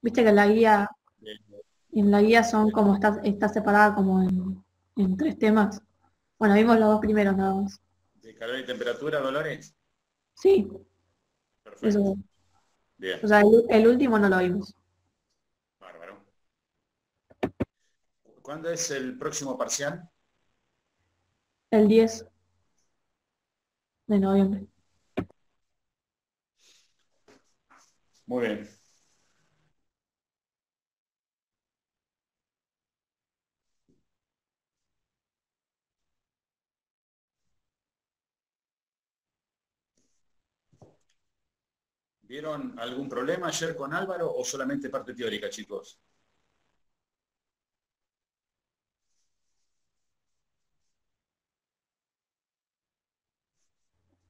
Viste que de- en la guía son de- como está separada como en tres temas. Bueno, vimos los dos primeros nada más. de calor y temperatura, Dolores. Sí, Perfecto. eso. O Bien, sea, el último no lo vimos. bárbaro. ¿Cuándo es el próximo parcial? El 10 de noviembre. Muy bien. ¿Vieron algún problema ayer con Álvaro o solamente parte teórica, chicos?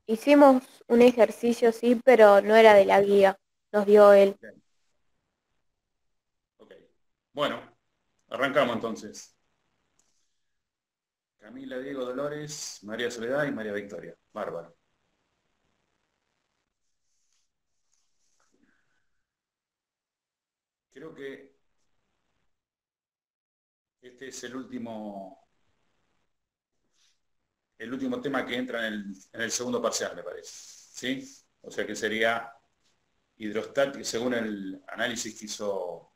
Hicimos un ejercicio, sí, pero no era de la guía, nos dio él. Bien, ok. Bueno, arrancamos entonces. Camila, Diego, Dolores, María Soledad y María Victoria. Bárbaro. Creo que este es el último tema que entra en el segundo parcial, me parece. ¿Sí? O sea que sería hidrostática, según el análisis que hizo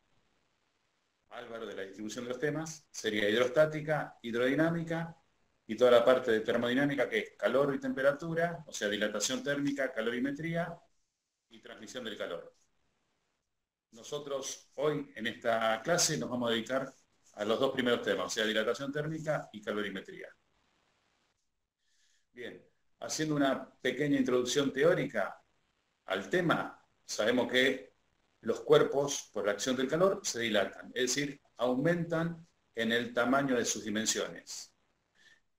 Álvaro de la distribución de los temas, sería hidrostática, hidrodinámica y toda la parte de termodinámica que es calor y temperatura, o sea, dilatación térmica, calorimetría y transmisión del calor. Nosotros hoy en esta clase nos vamos a dedicar a los dos primeros temas, o sea, dilatación térmica y calorimetría. Bien, haciendo una pequeña introducción teórica al tema, sabemos que los cuerpos, por la acción del calor, se dilatan, es decir, aumentan en el tamaño de sus dimensiones.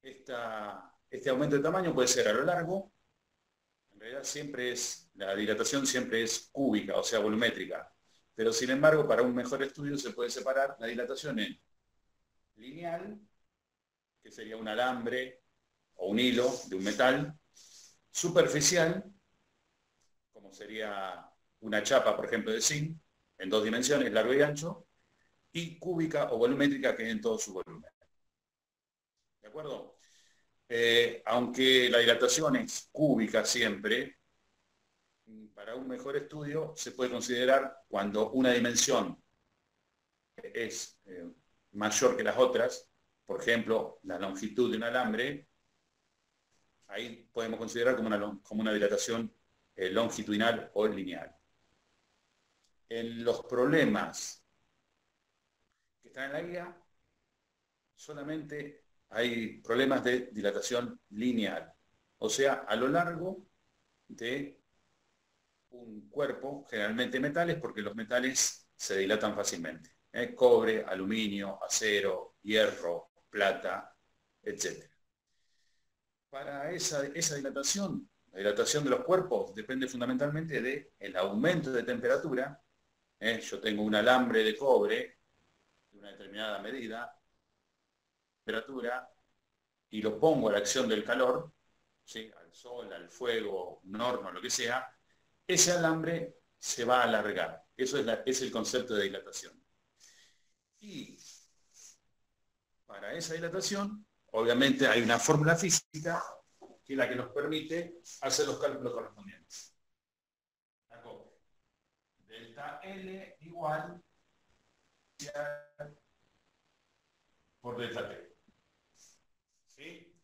Este aumento de tamaño puede ser a lo largo, en realidad la dilatación siempre es cúbica, o sea, volumétrica, pero sin embargo, para un mejor estudio se puede separar la dilatación en lineal, que sería un alambre o un hilo de un metal, superficial, como sería una chapa, por ejemplo, de zinc, en dos dimensiones, largo y ancho, y cúbica o volumétrica, que es en todo su volumen. ¿De acuerdo? Aunque la dilatación es cúbica siempre, para un mejor estudio se puede considerar cuando una dimensión es mayor que las otras, por ejemplo, la longitud de un alambre, ahí podemos considerar como una dilatación longitudinal o lineal. En los problemas que están en la guía, solamente hay problemas de dilatación lineal, o sea, a lo largo de un cuerpo, generalmente metales, porque los metales se dilatan fácilmente. Cobre, aluminio, acero, hierro, plata, etc. Para esa dilatación, la dilatación de los cuerpos depende fundamentalmente del aumento de temperatura. Yo tengo un alambre de cobre de una determinada medida, temperatura, y lo pongo a la acción del calor, ¿sí? Al sol, al fuego, un horno, lo que sea, ese alambre se va a alargar. Eso es el concepto de dilatación. Y para esa dilatación, obviamente hay una fórmula física que es la que nos permite hacer los cálculos correspondientes. Delta L igual por delta T. ¿Sí?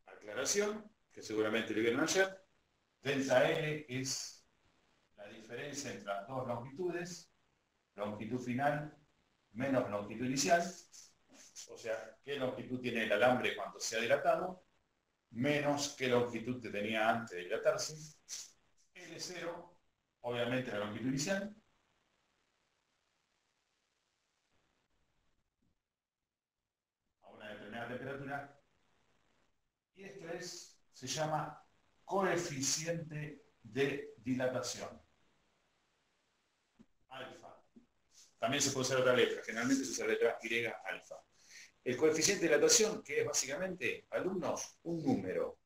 Aclaración, que seguramente lo vieron ayer. Delta L es la diferencia entre las dos longitudes, longitud final menos longitud inicial, o sea, qué longitud tiene el alambre cuando se ha dilatado, menos qué longitud que tenía antes de dilatarse. L0, obviamente la longitud inicial, a una determinada temperatura, y se llama coeficiente de dilatación, alfa. También se puede usar otra letra, generalmente se usa la letra Y alfa. El coeficiente de dilatación, que es básicamente, alumnos, un número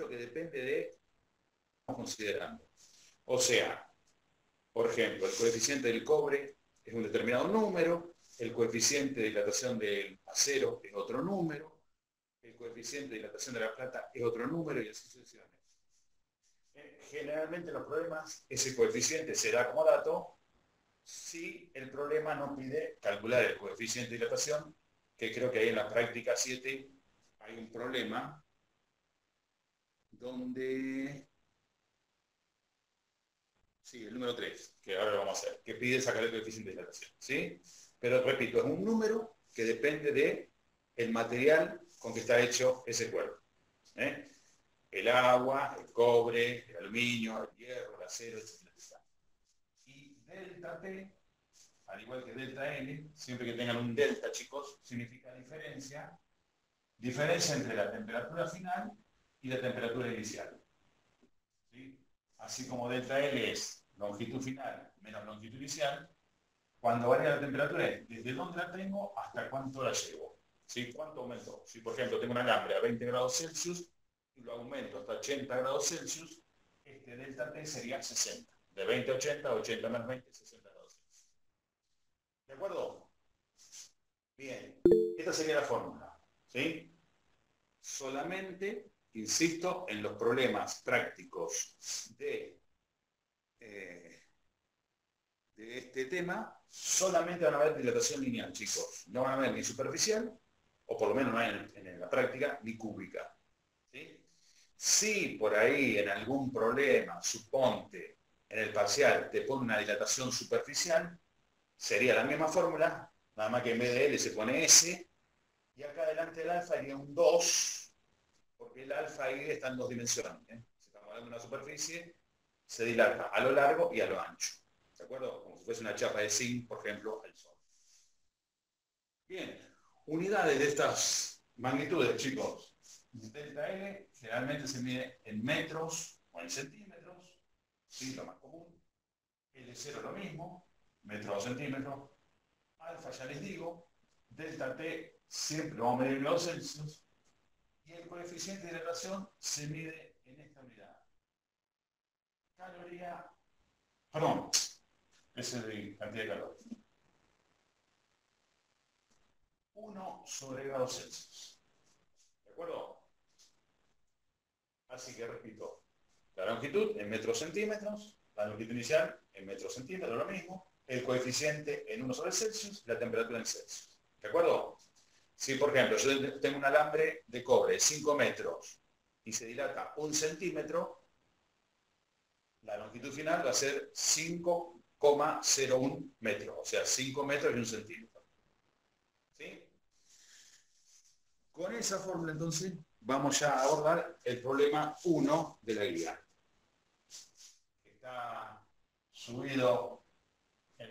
que depende de, estamos considerando. O sea, Por ejemplo, el coeficiente del cobre es un determinado número, el coeficiente de dilatación del acero es otro número, el coeficiente de dilatación de la plata es otro número y así sucesivamente. Generalmente en los problemas ese coeficiente se da como dato si el problema no pide calcular el coeficiente de dilatación, que creo que ahí en la práctica 7 hay un problema donde, sí, el número 3 que ahora lo vamos a hacer, que pide sacar el coeficiente de dilatación, ¿sí? Pero repito, es un número que depende de el material con que está hecho ese cuerpo. ¿Eh? El agua, el cobre, el aluminio, el hierro, el acero, etc. Y delta T, al igual que delta L, siempre que tengan un delta, chicos, significa diferencia, diferencia entre la temperatura final y la temperatura inicial. ¿Sí? Así como delta L es longitud final menos longitud inicial, cuando varía la temperatura es desde dónde la tengo hasta cuánto la llevo. ¿Sí? ¿Cuánto aumento? Si, por ejemplo, tengo un alambre a 20 grados Celsius y lo aumento hasta 80 grados Celsius, este delta T sería 60. De 20 a 80, 80 más 20, 60 grados Celsius. ¿De acuerdo? Bien. Esta sería la fórmula. ¿Sí? Solamente, insisto, en los problemas prácticos eh, de este tema, solamente van a haber dilatación lineal, chicos. No van a haber ni superficial, o por lo menos no hay en la práctica, ni cúbica. ¿Sí? Si por ahí en algún problema, suponte, en el parcial te pone una dilatación superficial, sería la misma fórmula, nada más que en vez de L se pone S, y acá delante del alfa iría un 2, porque el alfa ahí está en dos dimensiones. Si estamos hablando de una superficie, se dilata a lo largo y a lo ancho. ¿De acuerdo? Como si fuese una chapa de zinc, por ejemplo, al sol. Bien, unidades de estas magnitudes, chicos. Delta L generalmente se mide en metros o en centímetros, ¿sí? Lo más común. L0 lo mismo, metro o centímetros. Alfa ya les digo. Delta T siempre lo vamos a medir en grados Celsius. Y el coeficiente de dilatación se mide en esta unidad. Caloría, perdón, ese es de cantidad de calor. 1/grados Celsius. ¿De acuerdo? Así que repito, la longitud en metros centímetros, la longitud inicial en metros centímetros, lo mismo, el coeficiente en 1/Celsius, la temperatura en Celsius. ¿De acuerdo? Si, por ejemplo, yo tengo un alambre de cobre de 5 metros y se dilata 1 centímetro, la longitud final va a ser 5,01 metros, o sea, 5 metros y 1 centímetro. ¿Sí? Con esa fórmula, entonces, vamos ya a abordar el problema 1 de la guía. Está subido en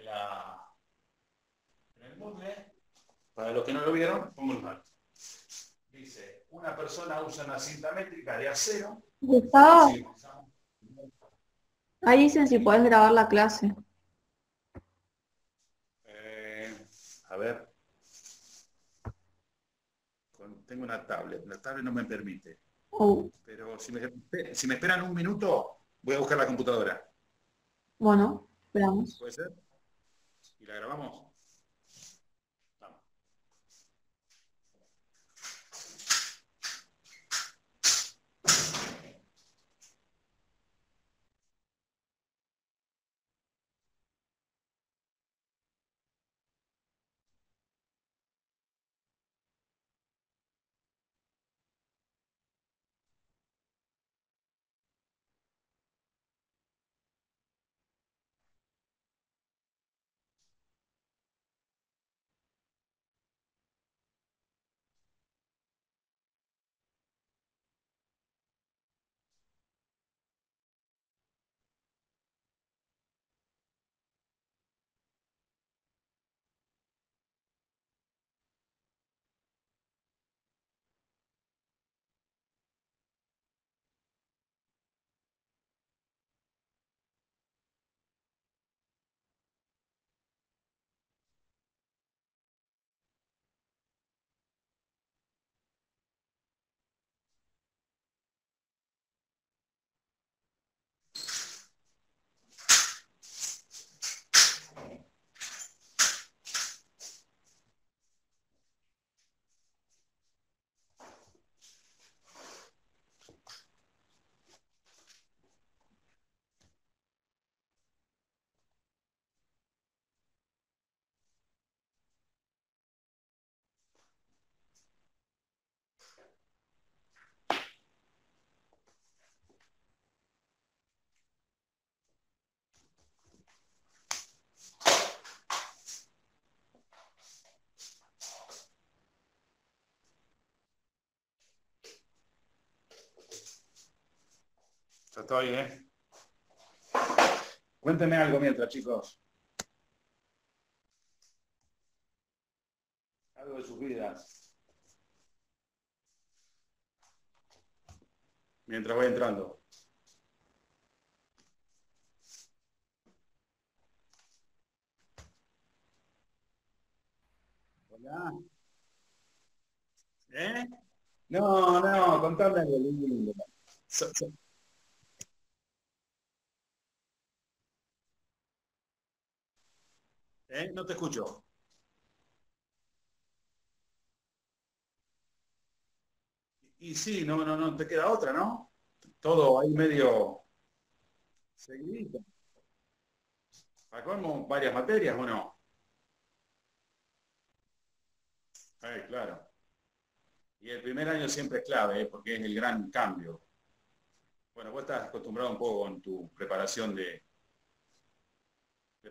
el Moodle. Para los que no lo vieron, pongo el mal. Dice, una persona usa una cinta métrica de acero. Gustavo, Sí, ahí dicen si podés grabar la clase. a ver, tengo una tablet. La tablet no me permite. Oh, Pero si me esperan un minuto, voy a buscar la computadora. bueno, esperamos. ¿Puede ser? ¿Y la grabamos? Vamos. estoy, ¿eh? Cuéntenme algo mientras, chicos. Algo de sus vidas. Mientras voy entrando. Hola. ¿Eh? No, no, contame algo lindo. So- so- No te escucho. Y sí, no, no, no te queda otra, ¿no? Todo ahí medio seguidito. ¿Sacamos varias materias o no? Claro. Y el primer año siempre es clave, porque es el gran cambio. Bueno, vos estás acostumbrado un poco con tu preparación de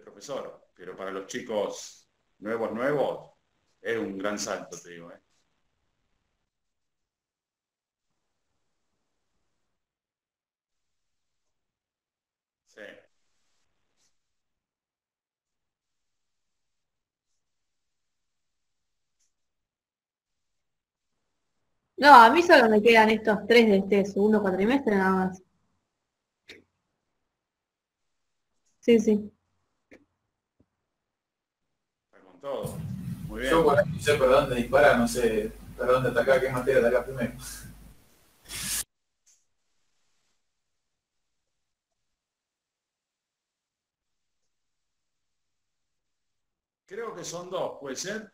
profesor, pero para los chicos nuevos, es un gran salto, te digo. Sí. No, a mí solo me quedan estos tres de este segundo cuatrimestre nada más. Sí, sí. Está con todo. Muy Yo bien. por ahí no sé por dónde disparar, no sé por dónde atacar, qué materia atacar primero. Creo que son dos, ¿puede ser?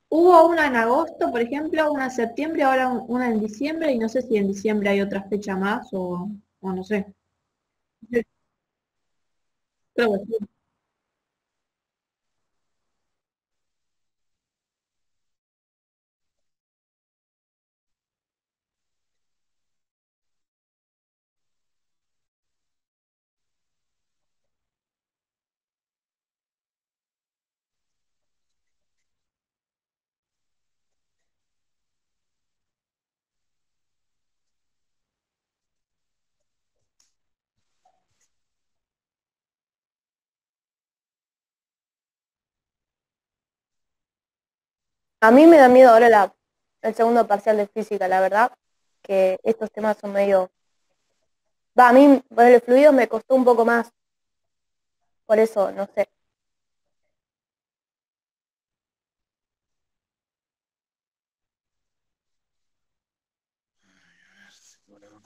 Hubo una en agosto, por ejemplo, una en septiembre, ahora una en diciembre, y no sé si en diciembre hay otra fecha más o no sé. Creo que sí. A mí me da miedo ahora el segundo parcial de física, la verdad, que estos temas son medio... Va, a mí, con el fluido me costó un poco más, por eso, no sé. Bueno,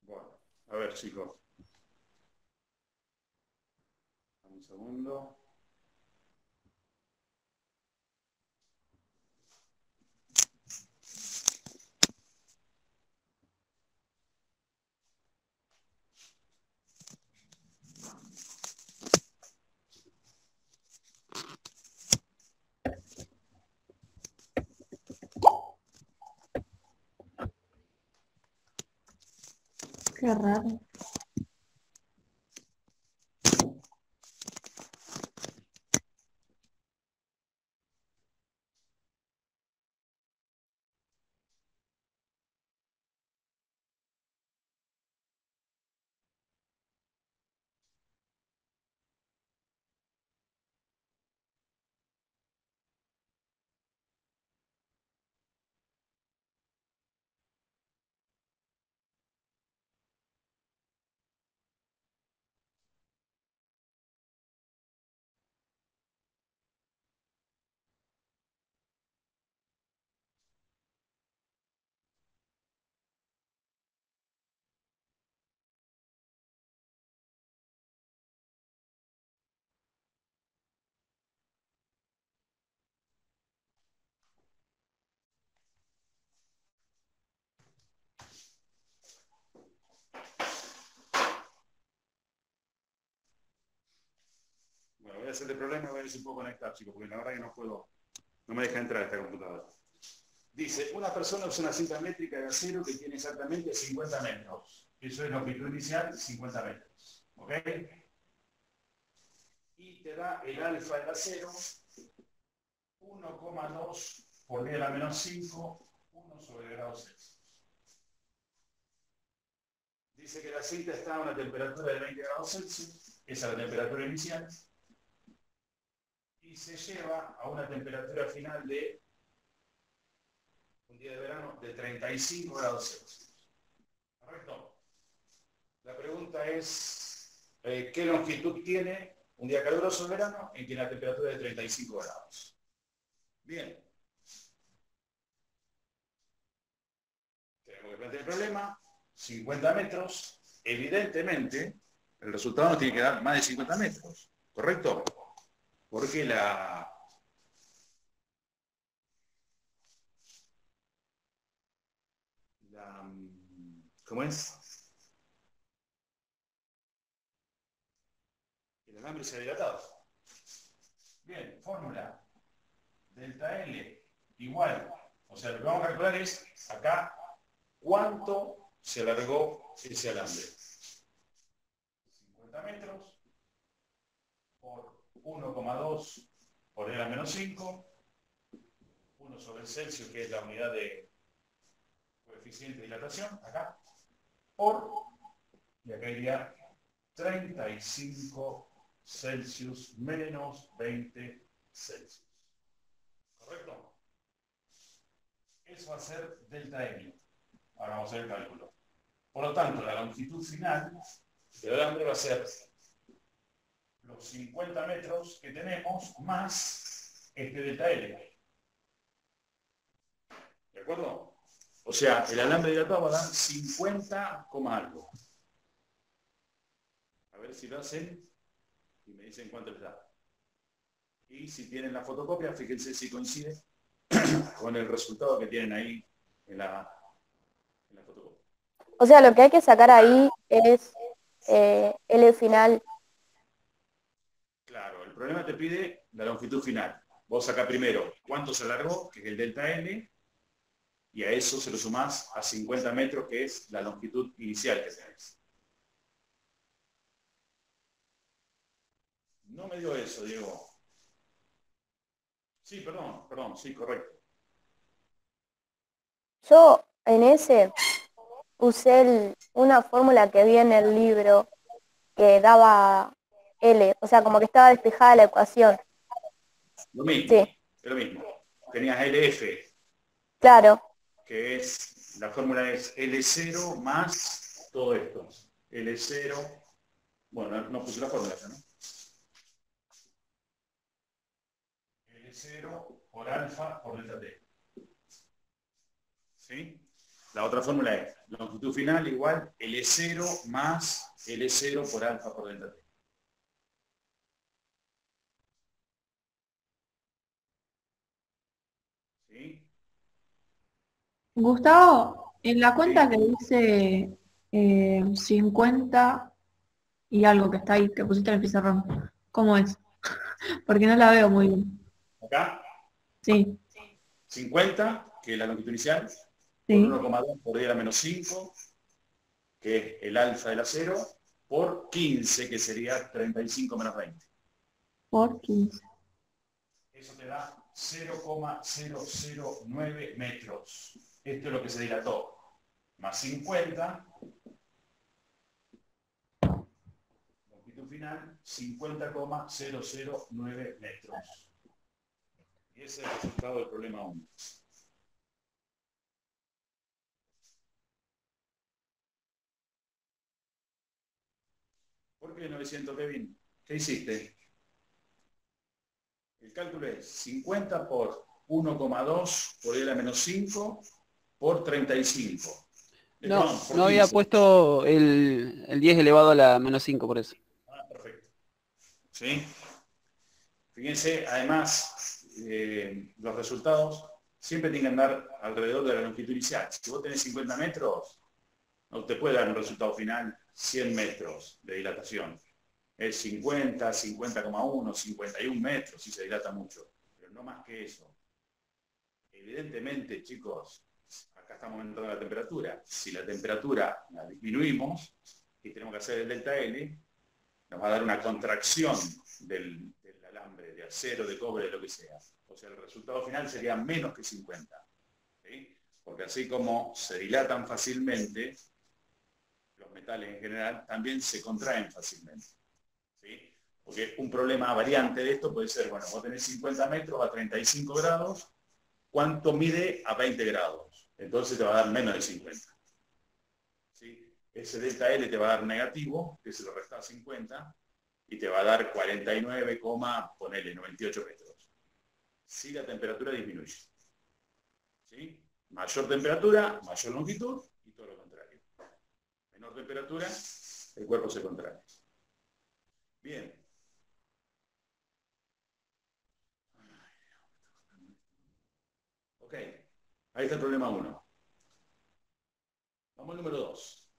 bueno, a ver, chicos. Un segundo. Qué raro. Bueno, voy a hacer el problema y voy a ver si puedo conectar, chicos, porque la verdad que no puedo, no me deja entrar esta computadora. Dice, una persona usa una cinta métrica de acero que tiene exactamente 50 metros. Eso es longitud inicial, 50 metros. ¿Ok? Y te da el alfa del acero, 1,2 por 10 a la menos 5, 1 sobre grados Celsius. Dice que la cinta está a una temperatura de 20 grados Celsius, esa es la temperatura inicial, y se lleva a una temperatura final de un día de verano de 35 grados Celsius. ¿Correcto? La pregunta es, ¿qué longitud tiene un día caluroso de verano en que la temperatura es de 35 grados? Bien. Tenemos que plantear el problema. 50 metros. Evidentemente, el resultado nos tiene que dar más de 50 metros. ¿Correcto? Porque ¿cómo es? El alambre se ha dilatado. Bien, fórmula. Delta L igual. O sea, lo que vamos a calcular es acá cuánto se alargó ese alambre. 50 metros por 1,2 por E a la menos 5, 1 sobre el Celsius, que es la unidad de coeficiente de dilatación, acá, por, y acá iría 35 Celsius menos 20 Celsius. ¿Correcto? Eso va a ser delta L. Ahora vamos a hacer el cálculo. Por lo tanto, la longitud final del alambre va a ser los 50 metros que tenemos más este delta L. ¿De acuerdo? O sea, el alambre dilatado va a dar 50, algo. A ver si lo hacen y me dicen cuánto les da. Y si tienen la fotocopia, fíjense si coincide con el resultado que tienen ahí en la fotocopia. O sea, lo que hay que sacar ahí es L final. Claro, el problema te pide la longitud final. Vos sacás primero cuánto se alargó, que es el delta L, y a eso se lo sumás a 50 metros, que es la longitud inicial que tenés. No me dio eso, Diego. Sí, perdón, sí, correcto. Yo en ese usé una fórmula que vi en el libro que daba L, o sea, como que estaba despejada la ecuación. Lo mismo, Sí, es lo mismo. Tenías LF, claro. que es, la fórmula es L0 más todo esto. L0, bueno, no puse la fórmula ya, ¿no? L0 por alfa por delta T. ¿Sí? La otra fórmula es longitud final igual L0 más L0 por alfa por delta T. ¿Sí? Gustavo, en la cuenta Sí. que dice 50 y algo que está ahí, que pusiste en el pizarrón, ¿cómo es? Porque no la veo muy bien. Acá, Sí, 50, que es la longitud inicial, por sí. 1,2 por 10 a la menos 5, que es el alfa del acero, por 15, que sería 35 menos 20. Por 15. Eso te da 0,009 metros. Esto es lo que se dilató. Más 50, longitud final, 50,009 metros. Y ese es el resultado del problema 1. ¿Por qué 900, Kevin? ¿Qué hiciste? El cálculo es 50 por 1,2 por L a menos 5 por 35. No, Perdón, por no había 15. puesto el 10 elevado a la menos 5 por eso. Ah, perfecto. ¿Sí? Fíjense, además, los resultados siempre tienen que andar alrededor de la longitud inicial. Si vos tenés 50 metros, no te puede dar un resultado final 100 metros de dilatación. Es 50, 50,1, 51 metros, si se dilata mucho, pero no más que eso. Evidentemente, chicos, acá estamos aumentando la temperatura. Si la temperatura la disminuimos y tenemos que hacer el delta L, nos va a dar una contracción del alambre, de acero, de cobre, de lo que sea. O sea, el resultado final sería menos que 50. ¿Sí? Porque así como se dilatan fácilmente, los metales en general también se contraen fácilmente. ¿Sí? Porque un problema variante de esto puede ser, bueno, vos tenés 50 metros a 35 grados, ¿cuánto mide a 20 grados? Entonces te va a dar menos de 50. ¿Sí? Ese delta L te va a dar negativo, que se lo resta a 50, y te va a dar 49, ponele 98 metros. Si la temperatura disminuye. ¿Sí? Mayor temperatura, mayor longitud, y todo lo contrario. Menor temperatura, el cuerpo se contrae. Bien. Ok, ahí está el problema 1. Vamos al número 2.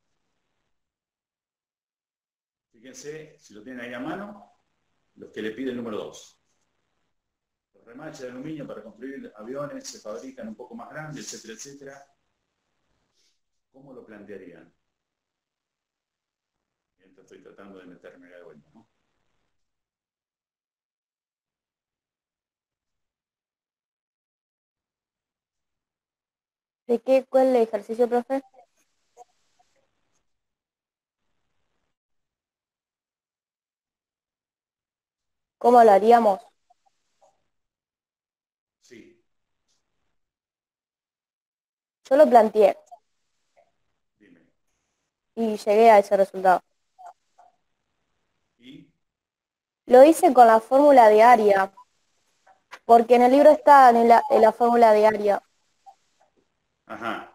Fíjense, si lo tienen ahí a mano, los que le pide el número 2. Los remaches de aluminio para construir aviones se fabrican un poco más grandes, etcétera, etcétera. ¿Cómo lo plantearían? Mientras estoy tratando de meterme de vuelta, ¿no? ¿De qué? ¿Cuál es el ejercicio, profe? ¿Cómo lo haríamos? Sí, Yo lo planteé dime. y llegué a ese resultado. ¿Y? Lo hice con la fórmula diaria, porque en el libro está en la fórmula diaria, Ajá.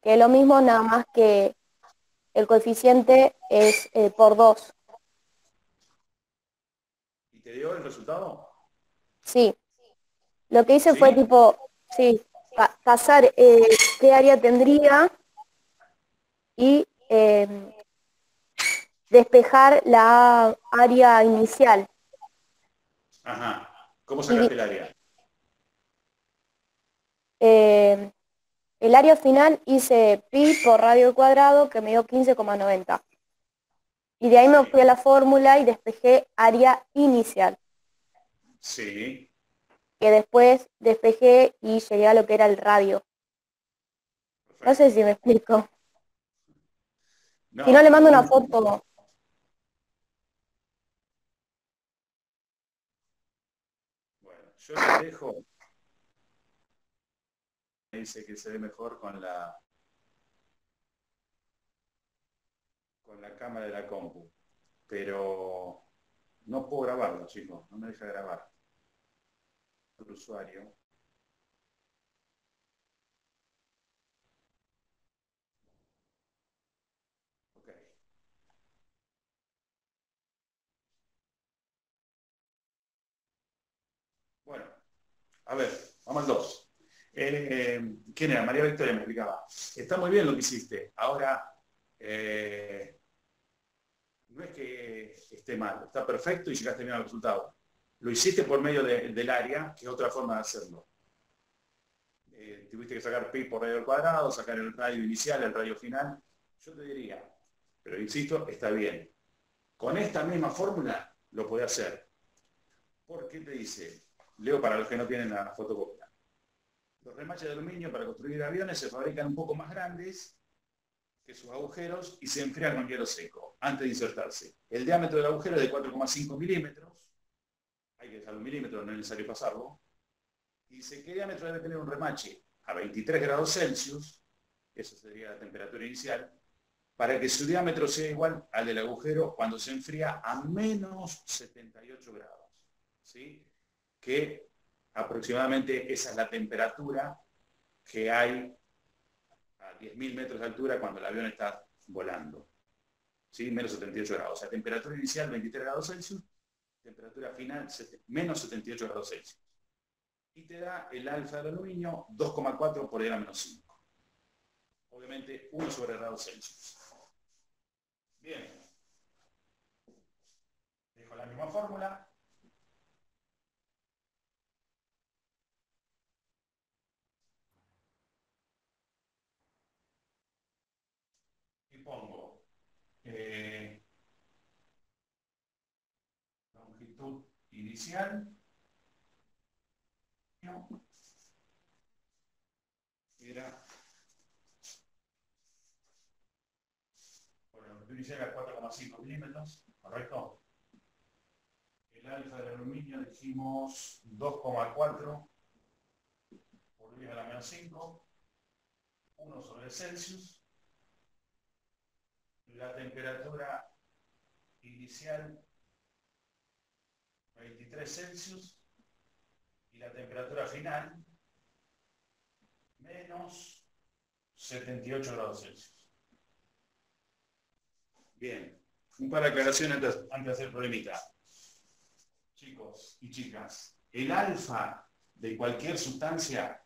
que es lo mismo nada más que el coeficiente es por 2. ¿Y te dio el resultado? Sí, lo que hice fue ¿Sí? tipo, sí, pasar qué área tendría y despejar la área inicial. Ajá. ¿Cómo Y sacaste el área? eh, el área final hice pi por radio al cuadrado, que me dio 15,90. Y de ahí me Sí. fui a la fórmula y despejé área inicial, Sí. que después despejé y llegué a lo que era el radio. No sé Perfecto. si me explico. Si no, le No, mando una foto. bueno, yo les dejo. Me dice que se ve mejor con la cámara de la compu. Pero no puedo grabarlo, chicos. No me deja grabar. El usuario. Ok. Bueno, a ver, vamos al 2. ¿Quién era? María Victoria me explicaba. Está muy bien lo que hiciste. Ahora, no es que esté mal, está perfecto y llegaste bien al resultado. Lo hiciste por medio del área, que es otra forma de hacerlo. Tuviste que sacar pi por radio al cuadrado, sacar el radio inicial, el radio final. Yo te diría, pero insisto, está bien. Con esta misma fórmula lo puede hacer. ¿Por qué te dice? Leo para los que no tienen la fotocopia. Los remaches de aluminio para construir aviones se fabrican un poco más grandes que sus agujeros y se enfrían con hielo seco antes de insertarse. El diámetro del agujero es de 4,5 milímetros. Hay que dejarlo un milímetro, no es necesario pasarlo. Y dice qué diámetro debe tener un remache a 23 grados Celsius, esa sería la temperatura inicial, para que su diámetro sea igual al del agujero cuando se enfría a menos 78 grados. ¿Sí? Que aproximadamente esa es la temperatura que hay a 10.000 metros de altura cuando el avión está volando. ¿Sí? Menos 78 grados. O sea, temperatura inicial 23 grados Celsius, temperatura final menos 78 grados Celsius. Y te da el alfa del aluminio 2,4 por ELA menos 5. Obviamente 1 sobre grados Celsius. Bien. Dejo la misma fórmula. Y pongo longitud inicial era por la longitud inicial era 4,5 milímetros, ¿correcto? El alfa del aluminio dijimos 2,4 por 10 a la menos 5, 1 sobre Celsius. La temperatura inicial 23 Celsius y la temperatura final menos 78 grados Celsius. Bien, un par de aclaraciones antes de hacer problemita. Chicos y chicas, el alfa de cualquier sustancia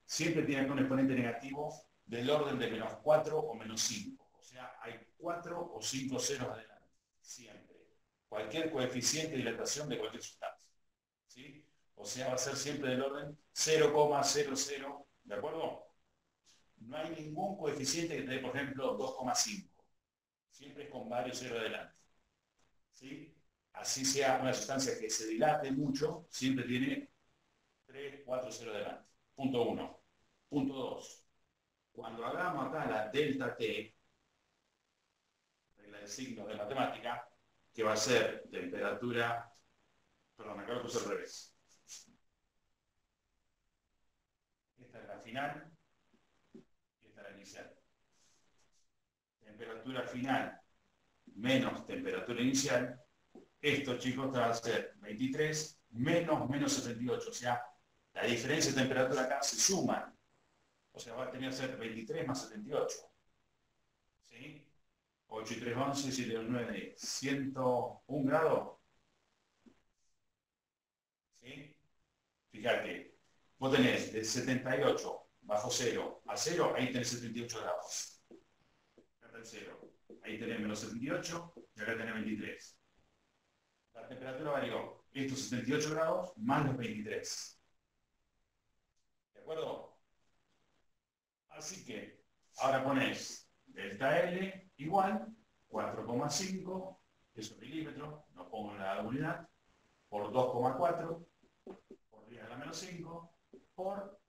siempre tiene un exponente negativo del orden de menos 4 o menos 5. O sea, hay 4 o 5 ceros adelante, siempre. Cualquier coeficiente de dilatación de cualquier sustancia. ¿Sí? O sea, va a ser siempre del orden 0,00, ¿de acuerdo? No hay ningún coeficiente que te dé, por ejemplo, 2,5. Siempre es con varios ceros adelante. ¿Sí? Así sea una sustancia que se dilate mucho, siempre tiene 3, 4 ceros adelante. Punto 1. Punto 2. Cuando hagamos acá la delta T, regla de signos de matemática, que va a ser temperatura, perdón, acá lo puse al revés. Esta es la final y esta es la inicial. Temperatura final menos temperatura inicial. Esto, chicos, va a ser 23 menos 78. O sea, la diferencia de temperatura acá se suma. O sea, va a tener que ser 23 más 78. ¿Sí? 8 y 3, 11, 7 y 9, 101 grados. ¿Sí? Fíjate, vos tenés de 78 bajo 0 a 0, ahí tenés 78 grados. Acá está el 0. Ahí tenés menos 78 y acá tenés 23. La temperatura varió. Estos 78 grados más los 23. ¿De acuerdo? Así que ahora pones delta L igual 4,5, eso milímetros, no pongo la unidad, por 2,4, por 10 a la menos 5, por,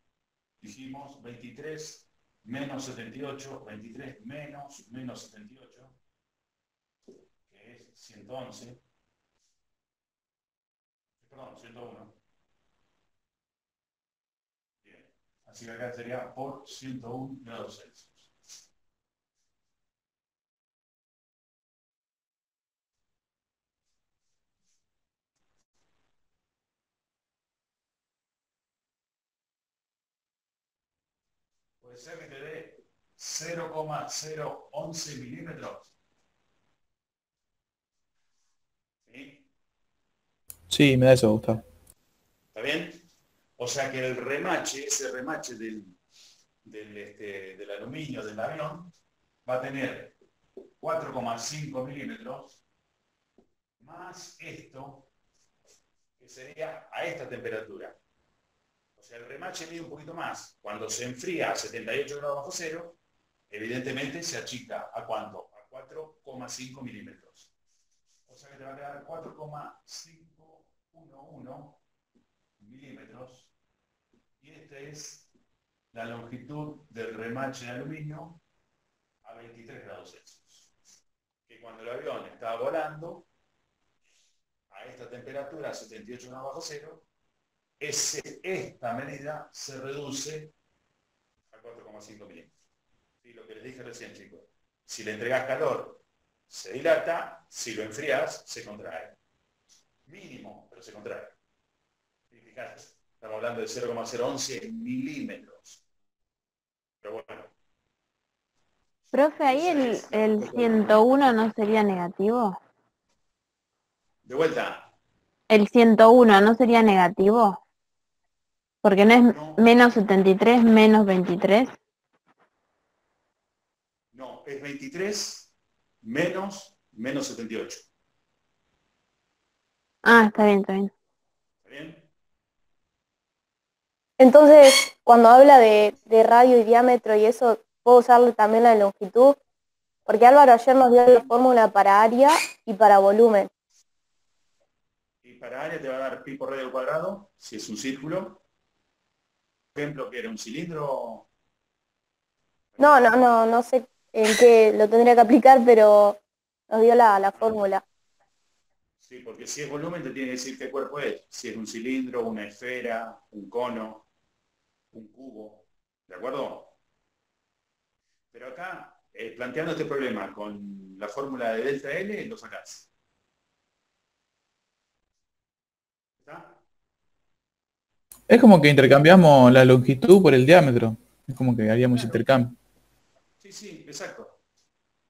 dijimos, 23 menos 78, 23 menos 78, que es 111, perdón, 101. Bien, así que acá sería por 101 grados Celsius. Puede ser que te dé 0,011 milímetros. ¿Sí? Sí, me da eso, Gustavo. ¿Está bien? O sea que el remache, ese remache del aluminio del avión, va a tener 4,5 milímetros más esto, que sería a esta temperatura. O sea, el remache mide un poquito más. Cuando se enfría a 78 grados bajo cero, evidentemente se achica ¿a cuánto? A 4,5 milímetros. O sea que te va a quedar 4,511 milímetros. Y esta es la longitud del remache de aluminio a 23 grados Celsius. Que cuando el avión estaba volando a esta temperatura, 78 grados bajo cero, esta medida se reduce a 4,5 milímetros. ¿Sí? Lo que les dije recién, chicos. Si le entregas calor, se dilata. Si lo enfrías, se contrae. Mínimo, pero se contrae. Y fíjate, estamos hablando de 0,011 milímetros. Pero bueno. Profe, ahí el 101 no sería negativo. De vuelta. El 101 no sería negativo. Porque no es No. menos 73, menos 23. No, es 23 menos 78. Ah, está bien, está bien. ¿Está bien? Entonces, cuando habla de radio y diámetro y eso, ¿puedo usarle también la longitud? Porque Álvaro ayer nos dio la fórmula para área y para volumen. Y para área te va a dar pi por radio al cuadrado, si es un círculo. Por ejemplo, que era un cilindro. No sé en qué lo tendría que aplicar, pero nos dio la fórmula. Sí, porque si es volumen te tiene que decir qué cuerpo es. Si es un cilindro, una esfera, un cono, un cubo. ¿De acuerdo? Pero acá, planteando este problema con la fórmula de delta L, lo sacás. ¿Está? Es como que intercambiamos la longitud por el diámetro. Es como que haríamos Claro. intercambio. Sí, sí, exacto.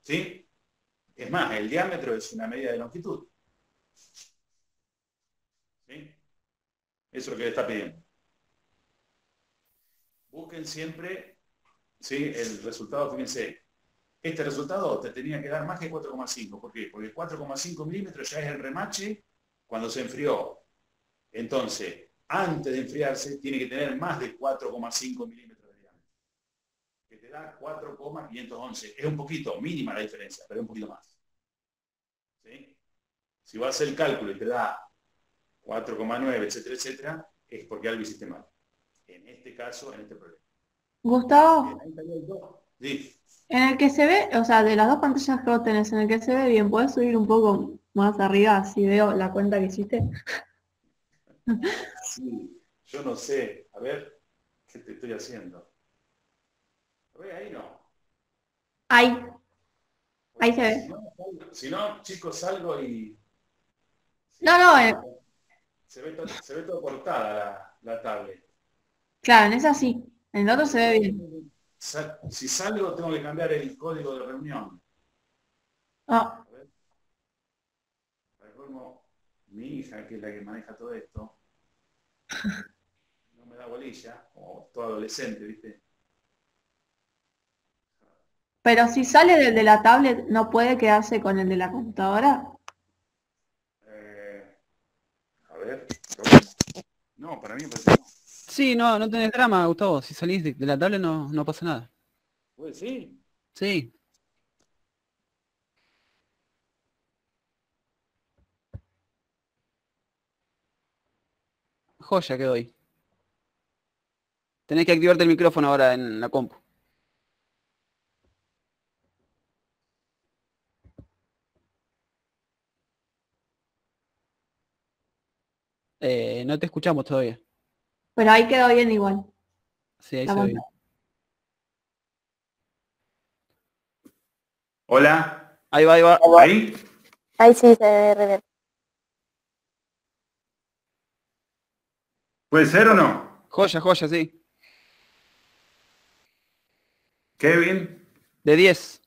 ¿Sí? Es más, el diámetro es una medida de longitud. ¿Sí? Eso es lo que le está pidiendo. Busquen siempre, ¿sí?, el resultado, fíjense. Este resultado te tenía que dar más que 4,5. ¿Por qué? Porque 4,5 milímetros ya es el remache cuando se enfrió. Entonces, antes de enfriarse, tiene que tener más de 4,5 milímetros de diámetro. Que te da 4,511. Es un poquito, mínima la diferencia, pero es un poquito más. ¿Sí? Si vas a hacer el cálculo y te da 4,9, etcétera, etcétera, es porque algo hiciste mal. En este caso, en este problema. Gustavo, Bien, ahí estaría el 2. Sí. en el que se ve, o sea, de las dos pantallas que vos tenés, en el que se ve bien, ¿podés subir un poco más arriba si veo la cuenta que hiciste? Sí, yo no sé. A ver, ¿qué te estoy haciendo? A ver, ahí no. Ahí se ve. Si no, chicos, salgo y... No, no, Se ve todo cortada la tablet. claro, en esa sí. En el otro se ve bien. Si salgo, tengo que cambiar el código de reunión. Ah, A ver cómo mi hija, que es la que maneja todo esto, no me da bolilla, como todo adolescente, ¿viste? pero si sale del de la tablet, ¿no puede quedarse con el de la computadora? A ver, ¿cómo? No, para mí me parece que no. Sí, no tenés drama, Gustavo. Si salís de la tablet no pasa nada. Pues sí. Sí. Joya que doy. Tenés que activarte el micrófono ahora en la compu. No te escuchamos todavía. Pero ahí quedó bien igual. Sí, ahí La se ve bien. cuenta. Hola, Ahí va, ahí va. ¿ahí? Ahí sí se ve re bien. ¿Puede ser o no? Joya, joya, sí. Kevin. De 10.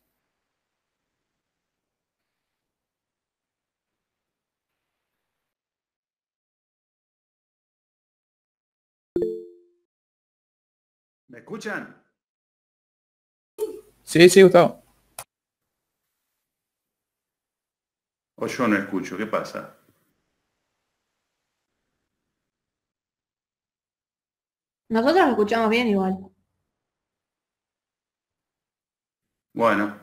¿Me escuchan? Sí, Gustavo. ¿O yo no escucho? ¿Qué pasa? Nosotros lo escuchamos bien igual. Bueno.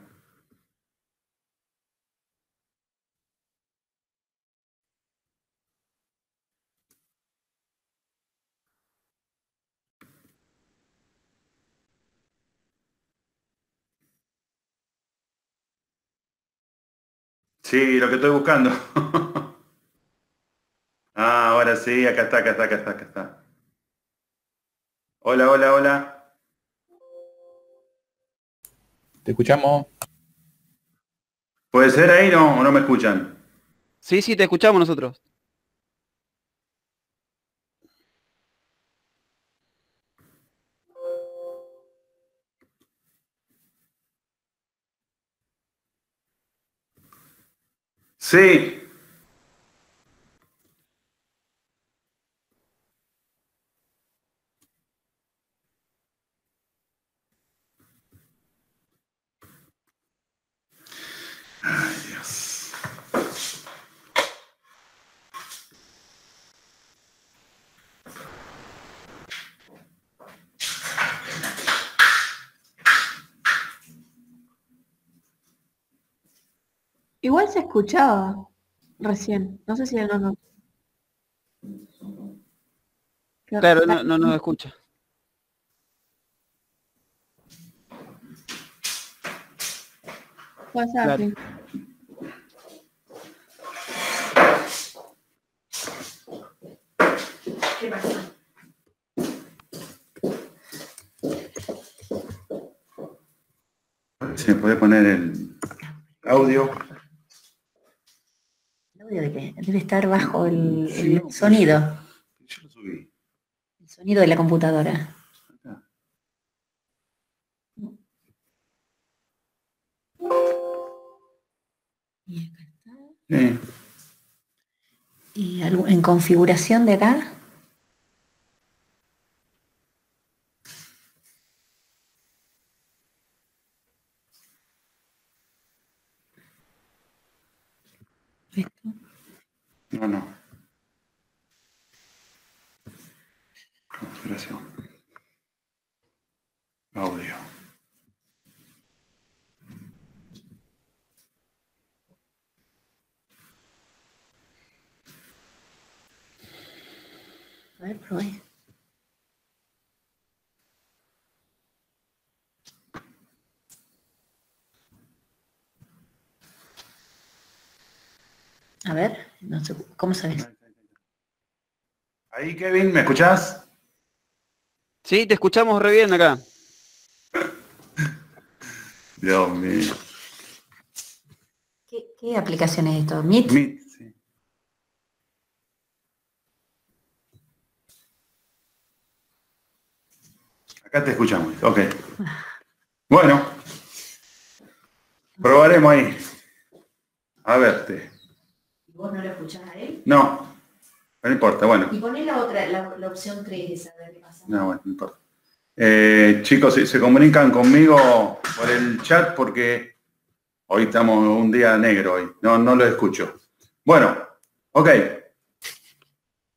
Sí, lo que estoy buscando. Ah, ahora sí, acá está, acá está, acá está, acá está. Hola, hola, hola. Te escuchamos. ¿Puede ser ahí no, o no me escuchan? Sí, sí, te escuchamos nosotros. Sí. Ay, Dios. Igual se escuchaba recién. No sé si él no notó. Claro, no, no nos escucha. WhatsApp. Claro. ¿Qué pasó? ¿Se me puede poner el audio? ¿El audio de qué? Debe estar bajo el Sí, no, sonido. Yo lo subí. El sonido de la computadora. Acá. Y acá está. Sí. Y en configuración de acá. Esto. No, no. Configuración. Audio. A ver, probé. A ver, no sé, ¿cómo sabes? Ahí, Kevin, ¿me escuchás? Sí, te escuchamos re bien acá. Dios mío. ¿Qué aplicación es esto? ¿Meet? Meet, sí. Acá te escuchamos. Ok. Bueno. Probaremos ahí. A verte. ¿Y vos no lo escuchás a él? No. No importa, bueno. Y poné la otra, la opción 3, a ver qué pasa. No, bueno, no importa. Chicos, se comunican conmigo por el chat porque hoy estamos un día negro hoy. No, no lo escucho. Bueno, ok.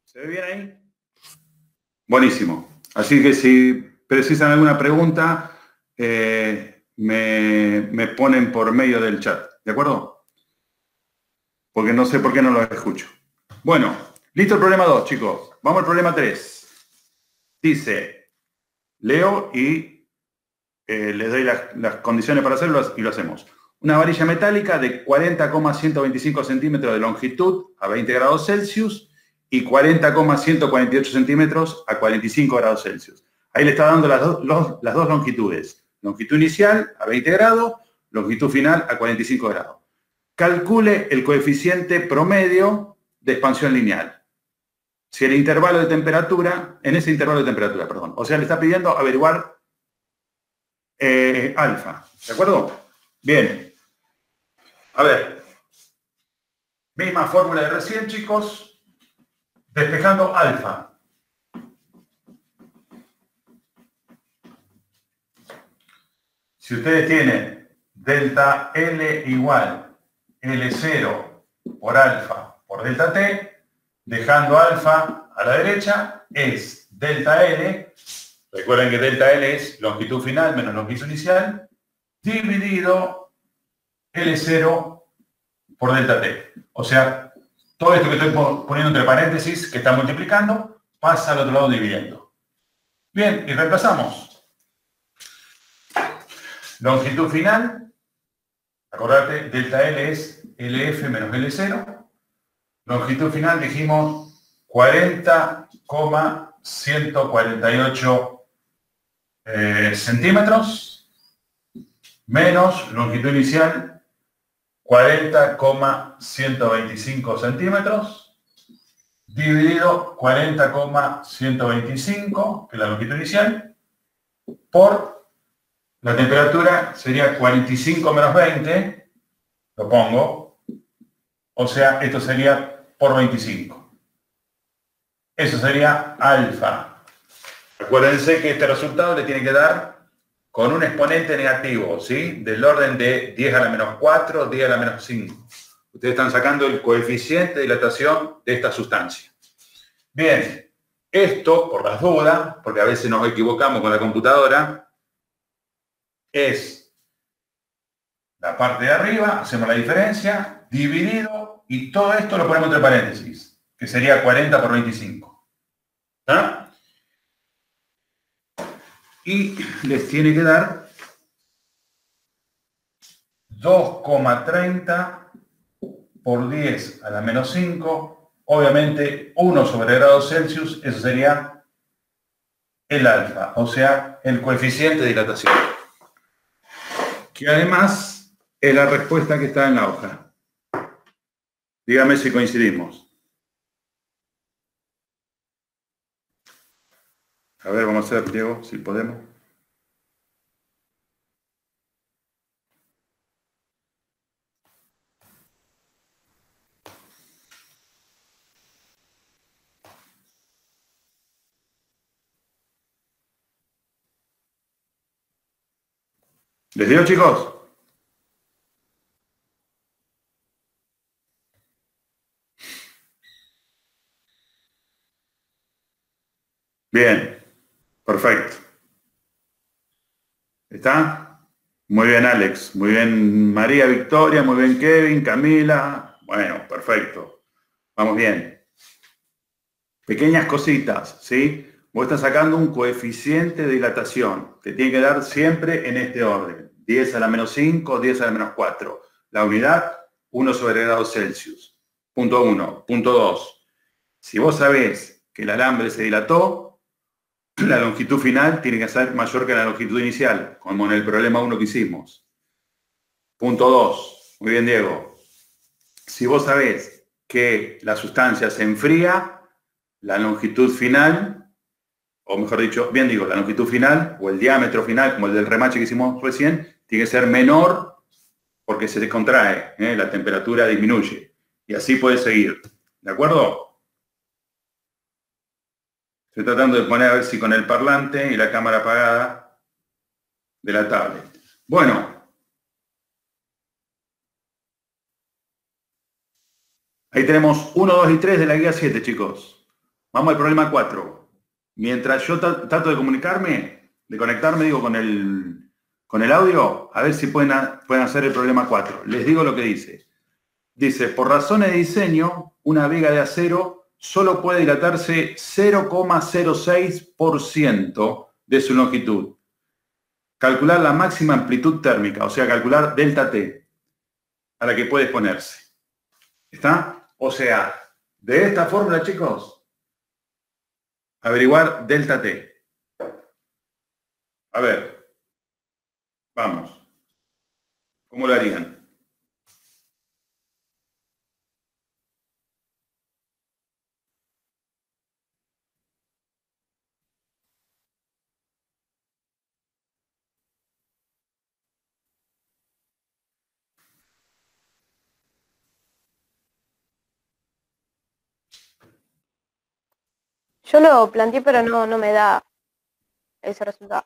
¿Se ve bien ahí? Buenísimo. Así que si precisan alguna pregunta, me ponen por medio del chat. ¿De acuerdo? Porque no sé por qué no lo escucho. Bueno, listo el problema 2, chicos. Vamos al problema 3. Dice, leo y les doy las condiciones para hacerlo y lo hacemos. Una varilla metálica de 40,125 centímetros de longitud a 20 grados Celsius y 40,148 centímetros a 45 grados Celsius. Ahí le está dando las dos longitudes. Longitud inicial a 20 grados, longitud final a 45 grados. Calcule el coeficiente promedio de expansión lineal. Si el intervalo de temperatura, en ese intervalo de temperatura, perdón. O sea, le está pidiendo averiguar alfa. ¿De acuerdo? Bien. A ver. Misma fórmula de recién, chicos. Despejando alfa. Si ustedes tienen delta L igual L0 por alfa por delta T, dejando alfa a la derecha, es delta L. Recuerden que delta L es longitud final menos longitud inicial, dividido L0 por delta T. O sea, todo esto que estoy poniendo entre paréntesis, que está multiplicando, pasa al otro lado dividiendo. Bien, y reemplazamos. Longitud final, acordate, delta L es LF menos L0. Longitud final dijimos 40,148 centímetros, menos longitud inicial 40,125 centímetros, dividido 40,125, que es la longitud inicial, por la temperatura sería 45 menos 20, lo pongo, o sea, esto sería por 25. Eso sería alfa. Acuérdense que este resultado le tiene que dar con un exponente negativo, ¿sí? Del orden de 10 a la menos 4, 10 a la menos 5. Ustedes están sacando el coeficiente de dilatación de esta sustancia. Bien, esto, por las dudas, porque a veces nos equivocamos con la computadora, es la parte de arriba, hacemos la diferencia, dividido, y todo esto lo ponemos entre paréntesis, que sería 40 por 25. ¿Ah? Y les tiene que dar 2,30 por 10 a la menos 5, obviamente 1 sobre grados Celsius, eso sería el alfa, o sea, el coeficiente de dilatación. Que además es la respuesta que está en la hoja. Dígame si coincidimos. A ver, vamos a hacer, Diego, si podemos. ¿Les digo, chicos? Bien, perfecto. ¿Está? Muy bien, Alex. Muy bien, María Victoria. Muy bien, Kevin, Camila. Bueno, perfecto. Vamos bien. Pequeñas cositas, ¿sí? Vos estás sacando un coeficiente de dilatación. Te tiene que dar siempre en este orden. 10 a la menos 5, 10 a la menos 4. La unidad, 1 sobre grados Celsius. Punto 1. Punto 2. Si vos sabés que el alambre se dilató, la longitud final tiene que ser mayor que la longitud inicial, como en el problema 1 que hicimos. Punto 2. Muy bien, Diego. Si vos sabés que la sustancia se enfría, la longitud final, o mejor dicho, bien digo, la longitud final o el diámetro final, como el del remache que hicimos recién, tiene que ser menor porque se descontrae, la temperatura disminuye. Y así puede seguir. ¿De acuerdo? Estoy tratando de poner a ver si con el parlante y la cámara apagada de la tablet. Bueno. Ahí tenemos 1, 2 y 3 de la guía 7, chicos. Vamos al problema 4. Mientras yo trato de comunicarme, de conectarme, digo, con el audio, a ver si pueden hacer el problema 4. Les digo lo que dice. Dice, por razones de diseño, una viga de acero solo puede dilatarse 0,06% de su longitud. Calcular la máxima amplitud térmica, o sea, calcular delta T, a la que puede exponerse. ¿Está? O sea, de esta fórmula, chicos, averiguar delta T. A ver, vamos. ¿Cómo lo harían? Yo lo planteé, pero no me da ese resultado.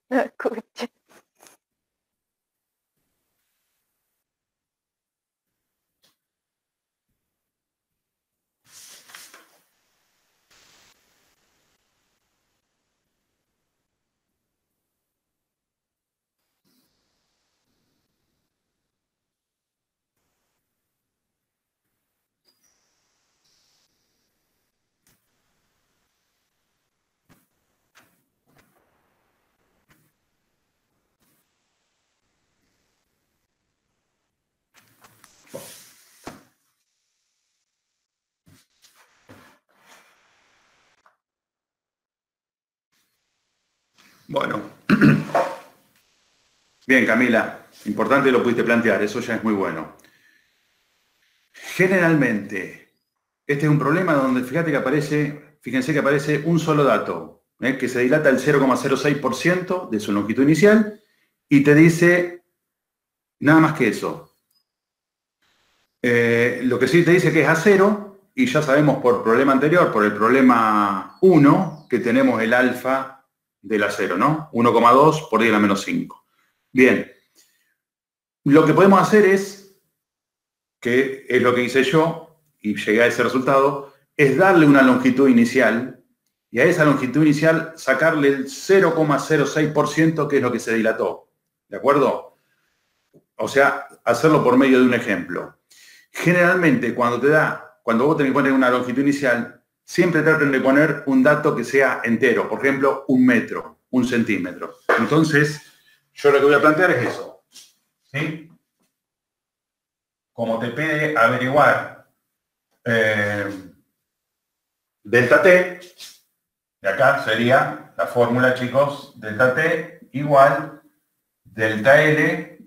No escuché. Bueno. Bien, Camila. Importante lo pudiste plantear, eso ya es muy bueno. Generalmente, este es un problema donde fíjense que aparece un solo dato, que se dilata el 0,06% de su longitud inicial y te dice nada más que eso. Lo que sí te dice que es a 0, y ya sabemos por problema anterior, por el problema 1, que tenemos el alfa del acero, ¿no? 1,2 por 10 a la menos 5. Bien, lo que podemos hacer es, que es lo que hice yo, y llegué a ese resultado, es darle una longitud inicial, y a esa longitud inicial sacarle el 0,06%, que es lo que se dilató. ¿De acuerdo? O sea, hacerlo por medio de un ejemplo. Generalmente, cuando vos tenés que poner una longitud inicial, siempre traten de poner un dato que sea entero. Por ejemplo, 1 metro, 1 centímetro. Entonces, yo lo que voy a plantear es eso. ¿Sí? Como te pide averiguar delta t, de acá sería la fórmula, chicos, delta t igual delta L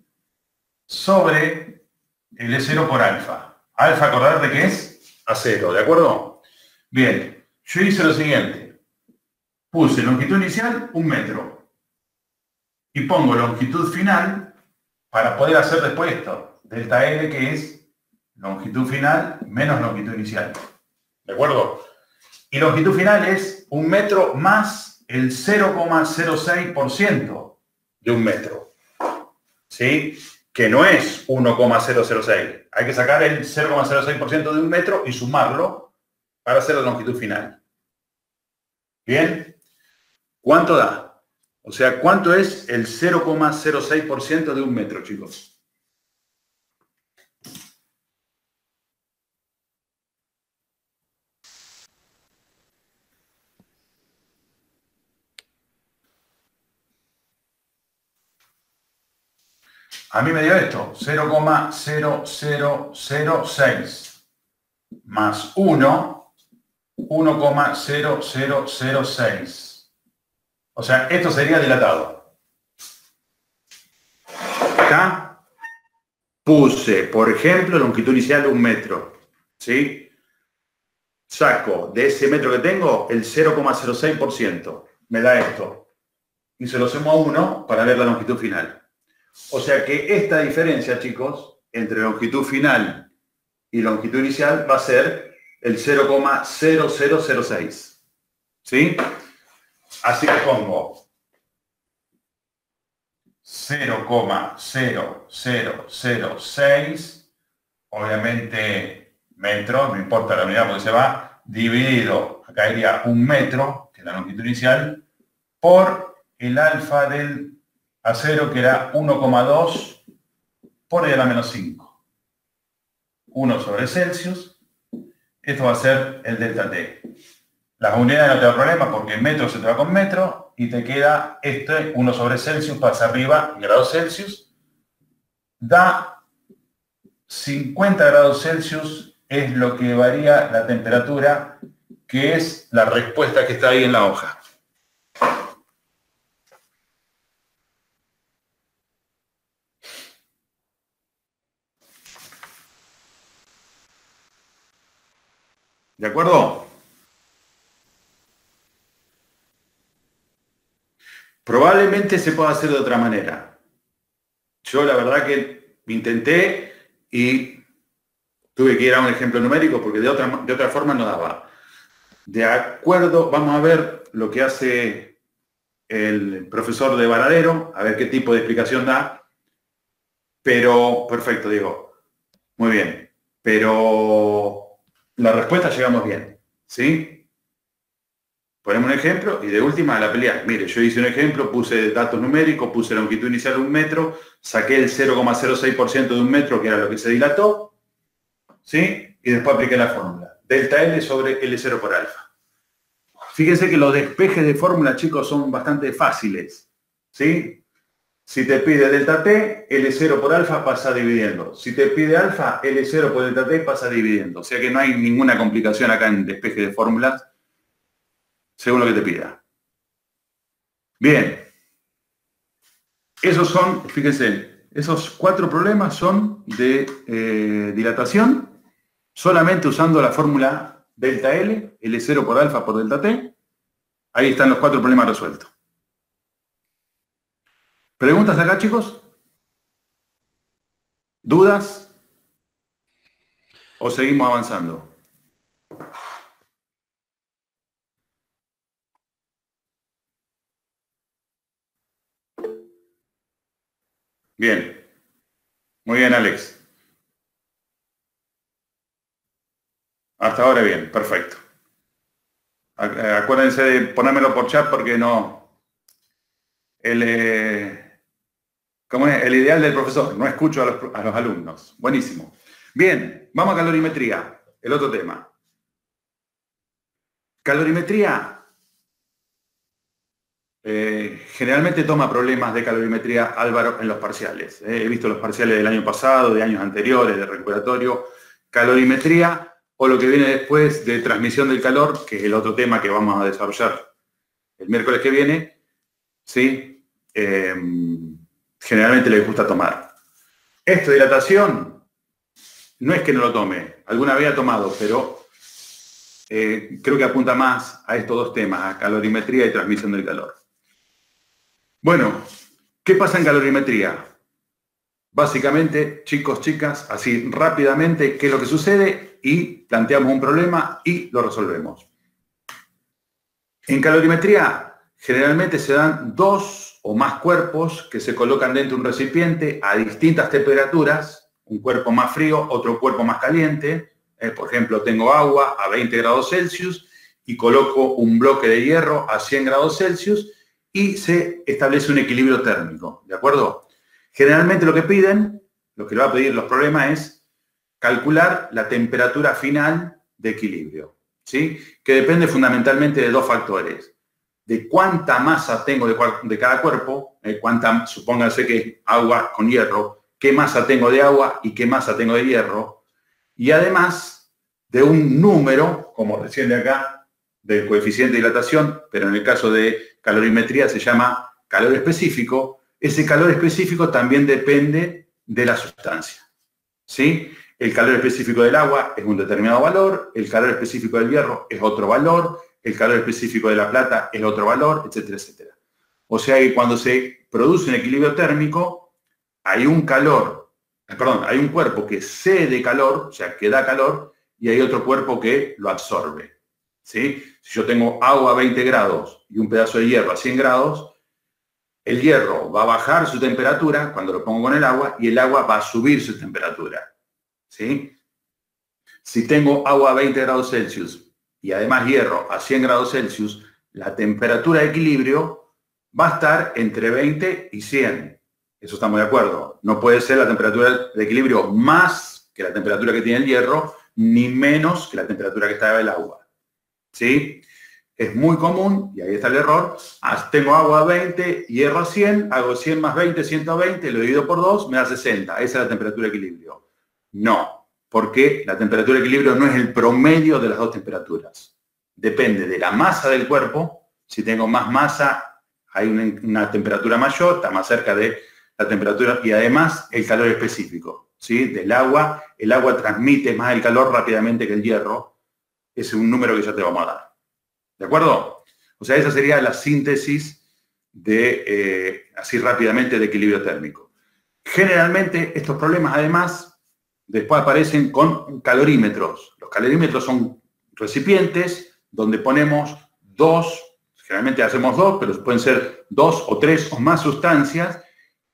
sobre L0 por alfa. Alfa, acordate que es a 0, ¿de acuerdo? Bien, yo hice lo siguiente. Puse longitud inicial 1 metro. Y pongo longitud final para poder hacer después esto. Delta L, que es longitud final menos longitud inicial. ¿De acuerdo? Y longitud final es 1 metro más el 0,06% de 1 metro. ¿Sí? Que no es 1,006. Hay que sacar el 0,06% de 1 metro y sumarlo para hacer la longitud final. ¿Bien? ¿Cuánto da? O sea, ¿cuánto es el 0,06% de 1 metro, chicos? A mí me dio esto, 0,0006 más 1, 1,0006. O sea, esto sería dilatado. Acá puse, por ejemplo, longitud inicial 1 metro. ¿Sí? Saco de ese metro que tengo el 0,06%. Me da esto. Y se lo sumo a 1 para ver la longitud final. O sea que esta diferencia, chicos, entre longitud final y longitud inicial va a ser el 0,0006. ¿Sí? Así que pongo 0,0006, obviamente metro, no importa la unidad porque se va, dividido, acá iría 1 metro, que es la longitud inicial, por el alfa del acero, que era 1,2 por 10 a la menos 5. 1 sobre Celsius. Esto va a ser el delta T. Las unidades no te da problema porque metro se te va con metro y te queda 1 sobre Celsius, pasa arriba en grados Celsius. Da 50 grados Celsius, es lo que varía la temperatura, que es la respuesta que está ahí en la hoja. ¿De acuerdo? Probablemente se pueda hacer de otra manera. Yo la verdad que intenté y tuve que ir a un ejemplo numérico porque de otra forma no daba. De acuerdo, vamos a ver lo que hace el profesor de Varadero, a ver qué tipo de explicación da. Pero, perfecto, Diego. Muy bien. Pero la respuesta llegamos bien, ¿sí? Ponemos un ejemplo y de última a la pelea. Mire, yo hice un ejemplo, puse datos numéricos, puse longitud inicial de 1 metro, saqué el 0,06% de 1 metro, que era lo que se dilató, ¿sí? Y después apliqué la fórmula. Delta L sobre L0 por alfa. Fíjense que los despejes de fórmula, chicos, son bastante fáciles, ¿sí? Si te pide delta T, L0 por alfa pasa dividiendo. Si te pide alfa, L0 por delta T pasa dividiendo. O sea que no hay ninguna complicación acá en despeje de fórmulas, según lo que te pida. Bien. Esos son, fíjense, esos 4 problemas son de dilatación, solamente usando la fórmula delta L, L0 por alfa por delta T. Ahí están los 4 problemas resueltos. ¿Preguntas acá, chicos? ¿Dudas? ¿O seguimos avanzando? Bien. Muy bien, Alex. Hasta ahora bien, perfecto. Acuérdense de ponérmelo por chat porque no... ¿Cómo es? El ideal del profesor, no escucho a los alumnos. Buenísimo. Bien, vamos a calorimetría, el otro tema. Calorimetría... generalmente toma problemas de calorimetría Álvaro en los parciales. He visto los parciales del año pasado, de años anteriores, de recuperatorio. Calorimetría o lo que viene después de transmisión del calor, que es el otro tema que vamos a desarrollar el miércoles que viene, ¿sí? Generalmente les gusta tomar. Esto de dilatación, no es que no lo tome, alguna vez ha tomado, pero creo que apunta más a estos dos temas, a calorimetría y transmisión del calor. Bueno, ¿qué pasa en calorimetría? Básicamente, chicos, chicas, así rápidamente, ¿qué es lo que sucede? Y planteamos un problema y lo resolvemos. En calorimetría, generalmente se dan 2 o más cuerpos que se colocan dentro de un recipiente a distintas temperaturas, un cuerpo más frío, otro cuerpo más caliente. Por ejemplo, tengo agua a 20 grados Celsius y coloco un bloque de hierro a 100 grados Celsius y se establece un equilibrio térmico, ¿de acuerdo? Generalmente lo que piden, lo que le va a pedir los problemas es calcular la temperatura final de equilibrio, ¿sí? Que depende fundamentalmente de 2 factores. De cuánta masa tengo de cada cuerpo, supónganse que agua con hierro, qué masa tengo de agua y qué masa tengo de hierro, y además de un número, como recién de acá, del coeficiente de dilatación, pero en el caso de calorimetría se llama calor específico. Ese calor específico también depende de la sustancia, ¿sí? El calor específico del agua es un determinado valor, el calor específico del hierro es otro valor, el calor específico de la plata es otro valor, etcétera, etcétera. O sea que cuando se produce un equilibrio térmico, hay un cuerpo que cede calor, o sea, que da calor, y hay otro cuerpo que lo absorbe, ¿sí? Si yo tengo agua a 20 grados y un pedazo de hierro a 100 grados, el hierro va a bajar su temperatura cuando lo pongo con el agua y el agua va a subir su temperatura, ¿sí? Si tengo agua a 20 grados Celsius y además hierro a 100 grados Celsius, la temperatura de equilibrio va a estar entre 20 y 100. Eso estamos de acuerdo. No puede ser la temperatura de equilibrio más que la temperatura que tiene el hierro, ni menos que la temperatura que está del agua, ¿sí? Es muy común, y ahí está el error, tengo agua a 20, hierro a 100, hago 100 más 20, 120, lo divido por 2, me da 60. Esa es la temperatura de equilibrio. No, porque la temperatura de equilibrio no es el promedio de las dos temperaturas. Depende de la masa del cuerpo. Si tengo más masa, hay una temperatura mayor, está más cerca de la temperatura, y además el calor específico, ¿sí? Del agua. El agua transmite más el calor rápidamente que el hierro. Ese es un número que ya te vamos a dar. ¿De acuerdo? O sea, esa sería la síntesis de, así rápidamente, de equilibrio térmico. Generalmente, estos problemas, además, después aparecen con calorímetros. Los calorímetros son recipientes donde ponemos 2, generalmente hacemos 2, pero pueden ser 2 o 3 o más sustancias,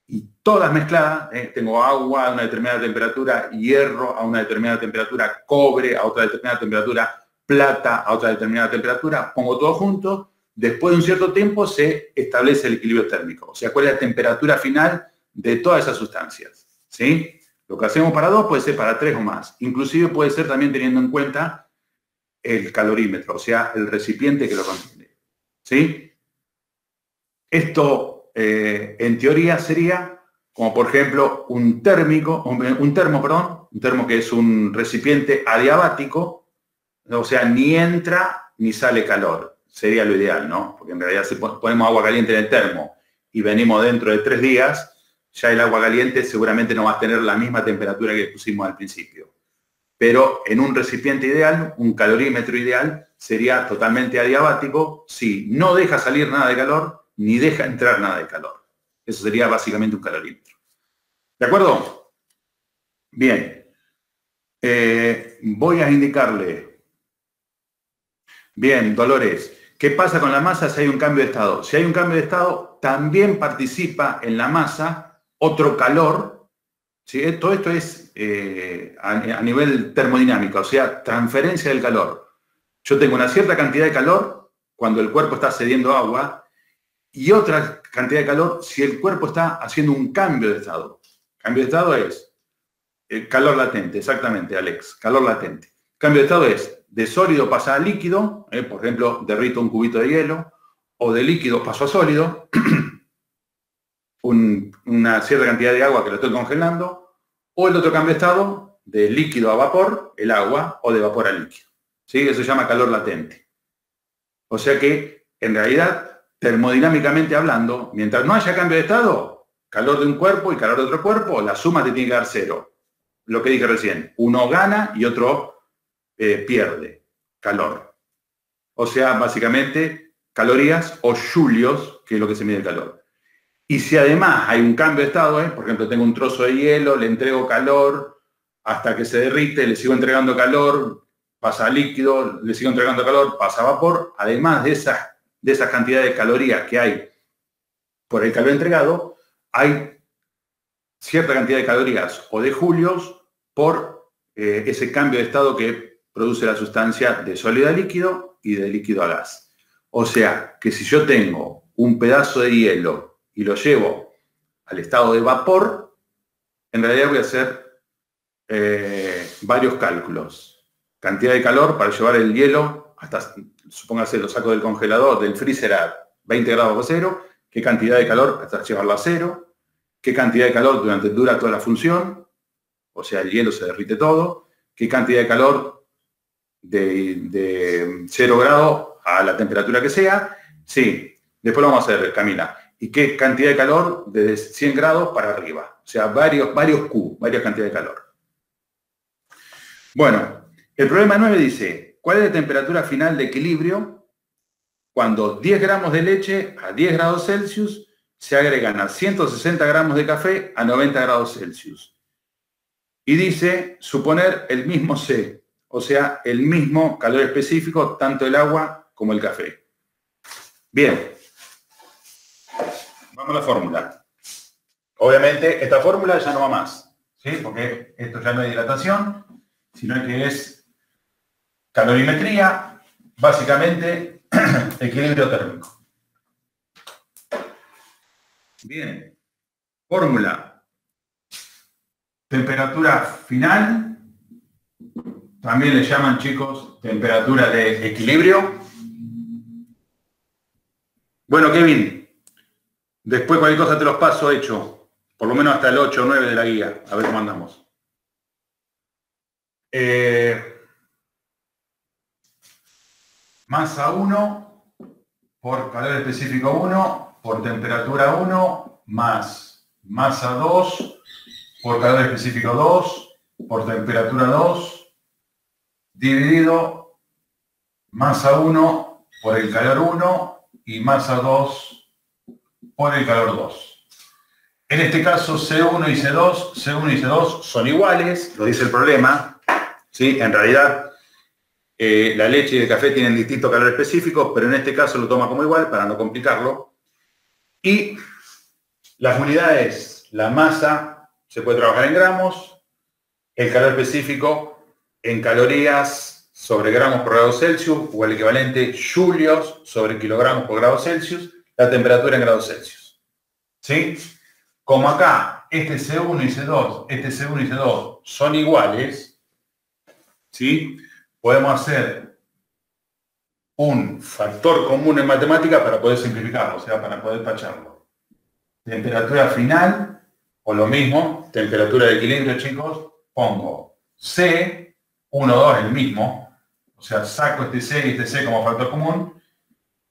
y todas mezcladas. Tengo agua a una determinada temperatura, hierro a una determinada temperatura, cobre a otra determinada temperatura, plata a otra determinada temperatura, pongo todo junto, después de un cierto tiempo se establece el equilibrio térmico. O sea, cuál es la temperatura final de todas esas sustancias, ¿sí? Lo que hacemos para 2 puede ser para 3 o más. Inclusive puede ser también teniendo en cuenta el calorímetro, o sea, el recipiente que lo contiene, ¿sí? Esto, en teoría, sería como, por ejemplo, un termo que es un recipiente adiabático. O sea, ni entra ni sale calor. Sería lo ideal, ¿no? Porque en realidad si ponemos agua caliente en el termo y venimos dentro de 3 días, ya el agua caliente seguramente no va a tener la misma temperatura que pusimos al principio. Pero en un recipiente ideal, un calorímetro ideal, sería totalmente adiabático si no deja salir nada de calor ni deja entrar nada de calor. Eso sería básicamente un calorímetro. ¿De acuerdo? Bien. Voy a indicarle. Bien, Dolores. ¿Qué pasa con la masa si hay un cambio de estado? Si hay un cambio de estado, también participa en la masa otro calor. ¿Sí? Todo esto es a nivel termodinámico, o sea, transferencia del calor. Yo tengo una cierta cantidad de calor cuando el cuerpo está cediendo agua y otra cantidad de calor si el cuerpo está haciendo un cambio de estado. Cambio de estado es calor latente, exactamente, Alex, calor latente. Cambio de estado es de sólido pasa a líquido, por ejemplo, derrito un cubito de hielo, o de líquido paso a sólido, una cierta cantidad de agua que lo estoy congelando, o el otro cambio de estado, de líquido a vapor, el agua, o de vapor a líquido. ¿Sí? Eso se llama calor latente. O sea que, en realidad, termodinámicamente hablando, mientras no haya cambio de estado, calor de un cuerpo y calor de otro cuerpo, la suma te tiene que dar 0. Lo que dije recién, uno gana y otro pierde calor. O sea, básicamente, calorías o julios, que es lo que se mide el calor. Y si además hay un cambio de estado, por ejemplo, tengo un trozo de hielo, le entrego calor hasta que se derrite, le sigo entregando calor, pasa a líquido, le sigo entregando calor, pasa a vapor, además de esa cantidad de calorías que hay por el calor entregado, hay cierta cantidad de calorías o de julios por ese cambio de estado que produce la sustancia de sólido a líquido y de líquido a gas. O sea, que si yo tengo un pedazo de hielo y lo llevo al estado de vapor, en realidad voy a hacer varios cálculos. Cantidad de calor para llevar el hielo hasta, supóngase, lo saco del congelador, del freezer a 20 grados bajo cero, qué cantidad de calor hasta llevarlo a 0, qué cantidad de calor dura toda la función, o sea, el hielo se derrite todo, qué cantidad de calor de 0 grados a la temperatura que sea, sí, después lo vamos a hacer, Camila, y qué cantidad de calor de 100 grados para arriba, o sea, varias cantidades de calor. Bueno, el problema 9 dice, ¿cuál es la temperatura final de equilibrio cuando 10 gramos de leche a 10 grados Celsius se agregan a 160 gramos de café a 90 grados Celsius? Y dice, suponer el mismo C, o sea, el mismo calor específico, tanto el agua como el café. Bien, vamos a la fórmula. Obviamente, esta fórmula ya no va más, ¿sí? Porque esto ya no es dilatación, sino que es calorimetría, básicamente equilibrio térmico. Bien, fórmula. Temperatura final. También le llaman, chicos, temperatura de equilibrio. Bueno, Kevin, después cualquier cosa te los paso hecho, por lo menos hasta el 8 o 9 de la guía, a ver cómo andamos. Masa 1 por calor específico 1 por temperatura 1 más masa 2 por calor específico 2 por temperatura 2 dividido masa 1 por el calor 1 y masa 2 por el calor 2. En este caso C1 y C2 son iguales, lo dice el problema, ¿sí? En realidad la leche y el café tienen distinto calor específico, pero en este caso lo toma como igual para no complicarlo. Y las unidades, la masa se puede trabajar en gramos, el calor específico en calorías sobre gramos por grado Celsius, o el equivalente julios sobre kilogramos por grado Celsius, la temperatura en grados Celsius. ¿Sí? Como acá este C1 y C2 son iguales, ¿sí? Podemos hacer un factor común en matemática para poder simplificarlo, o sea, para poder tacharlo. Temperatura final, o lo mismo, temperatura de equilibrio, chicos, pongo C, 1, 2, el mismo, o sea, saco este C y este C como factor común,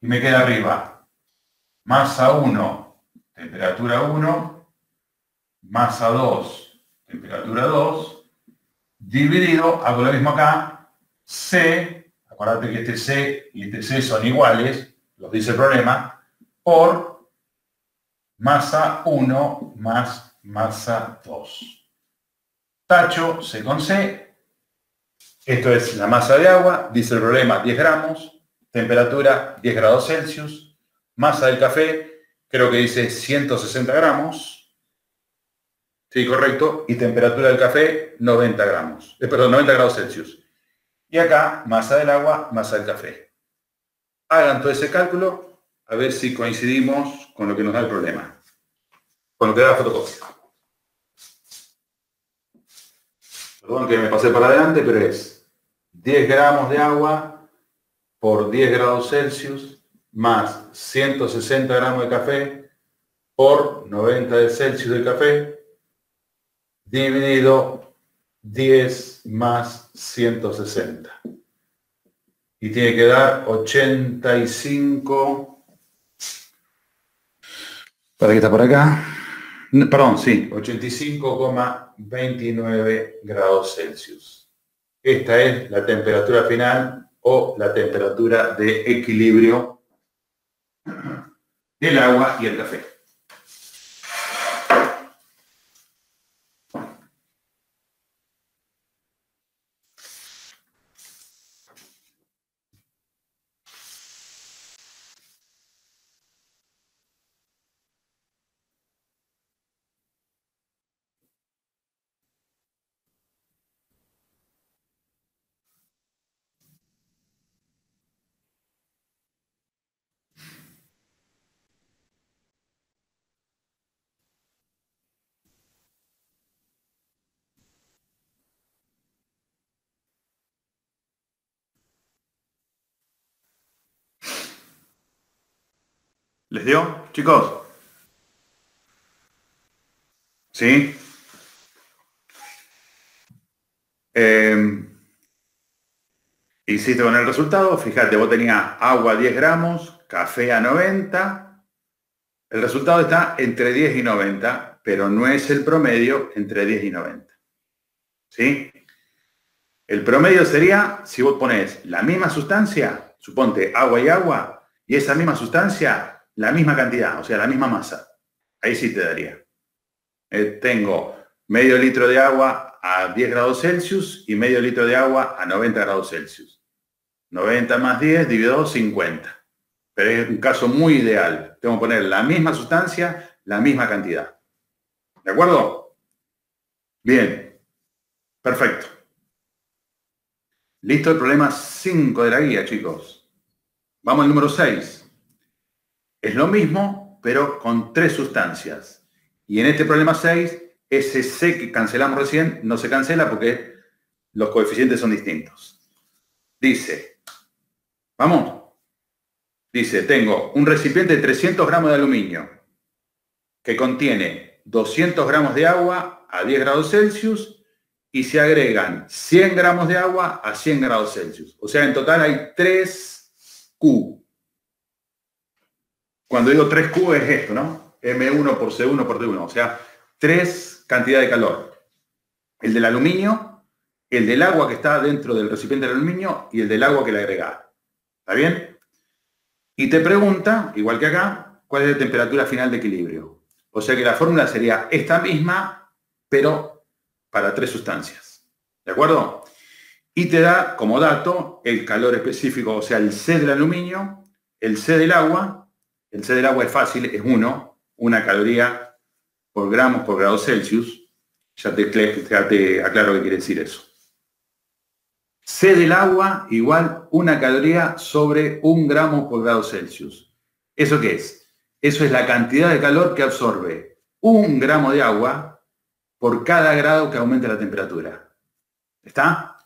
y me queda arriba masa 1 temperatura 1, masa 2, temperatura 2, dividido, hago lo mismo acá, C, acordate que este C y este C son iguales, los dice el problema, por masa 1 más masa 2. Tacho C con C, esto es la masa de agua, dice el problema 10 gramos, temperatura 10 grados Celsius, masa del café, creo que dice 160 gramos, sí, correcto, y temperatura del café 90 gramos, perdón, 90 grados Celsius. Y acá, masa del agua, masa del café. Hagan todo ese cálculo, a ver si coincidimos con lo que nos da el problema, con lo que da la fotocopia. Perdón que me pasé para adelante, pero es 10 gramos de agua por 10 grados Celsius más 160 gramos de café por 90 de Celsius del café dividido 10 más 160. Y tiene que dar 85... ¿Para qué está por acá? Perdón, sí, 85,29 grados Celsius. Esta es la temperatura final o la temperatura de equilibrio del agua y el café. ¿Les dio, chicos? ¿Sí? Hiciste con el resultado, fíjate, vos tenías agua 10 gramos, café a 90. El resultado está entre 10 y 90, pero no es el promedio entre 10 y 90. ¿Sí? El promedio sería, si vos pones la misma sustancia, suponte agua y esa misma sustancia, la misma cantidad, o sea, la misma masa. Ahí sí te daría. Tengo medio litro de agua a 10 grados Celsius y medio litro de agua a 90 grados Celsius. 90 más 10 dividido 50. Pero es un caso muy ideal. Tengo que poner la misma sustancia, la misma cantidad. ¿De acuerdo? Bien. Perfecto. Listo el problema 5 de la guía, chicos. Vamos al número 6. Es lo mismo, pero con 3 sustancias. Y en este problema 6, ese C que cancelamos recién no se cancela porque los coeficientes son distintos. Dice, vamos, dice, tengo un recipiente de 300 gramos de aluminio que contiene 200 gramos de agua a 10 grados Celsius y se agregan 100 gramos de agua a 100 grados Celsius. O sea, en total hay 3 Q. Cuando digo 3Q es esto, ¿no? M1 por C1 por T1. O sea, 3 cantidades de calor. El del aluminio, el del agua que está dentro del recipiente del aluminio y el del agua que le agregás. ¿Está bien? Y te pregunta, igual que acá, cuál es la temperatura final de equilibrio. O sea que la fórmula sería esta misma, pero para 3 sustancias. ¿De acuerdo? Y te da como dato el calor específico, o sea, el C del aluminio, el C del agua. El C del agua es fácil, es 1 caloría por gramos por grado Celsius. Ya te aclaro qué quiere decir eso. C del agua igual 1 caloría sobre 1 gramo por grado Celsius. ¿Eso qué es? Eso es la cantidad de calor que absorbe 1 gramo de agua por cada grado que aumente la temperatura. ¿Está?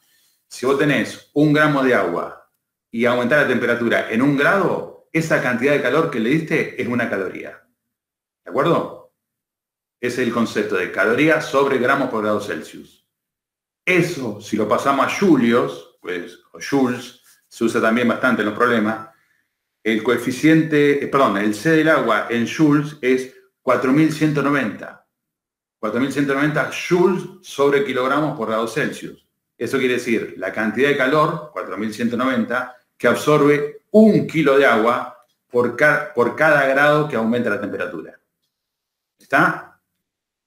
Si vos tenés 1 gramo de agua y aumentar la temperatura en 1 grado, esa cantidad de calor que le diste es 1 caloría. ¿De acuerdo? Ese es el concepto de caloría sobre gramos por grado Celsius. Eso, si lo pasamos a julios, pues, o joules, se usa también bastante en los problemas, el coeficiente, el C del agua en joules es 4.190. 4.190 joules sobre kilogramos por grado Celsius. Eso quiere decir la cantidad de calor, 4.190, que absorbe 1 kilo de agua por cada grado que aumenta la temperatura. ¿Está?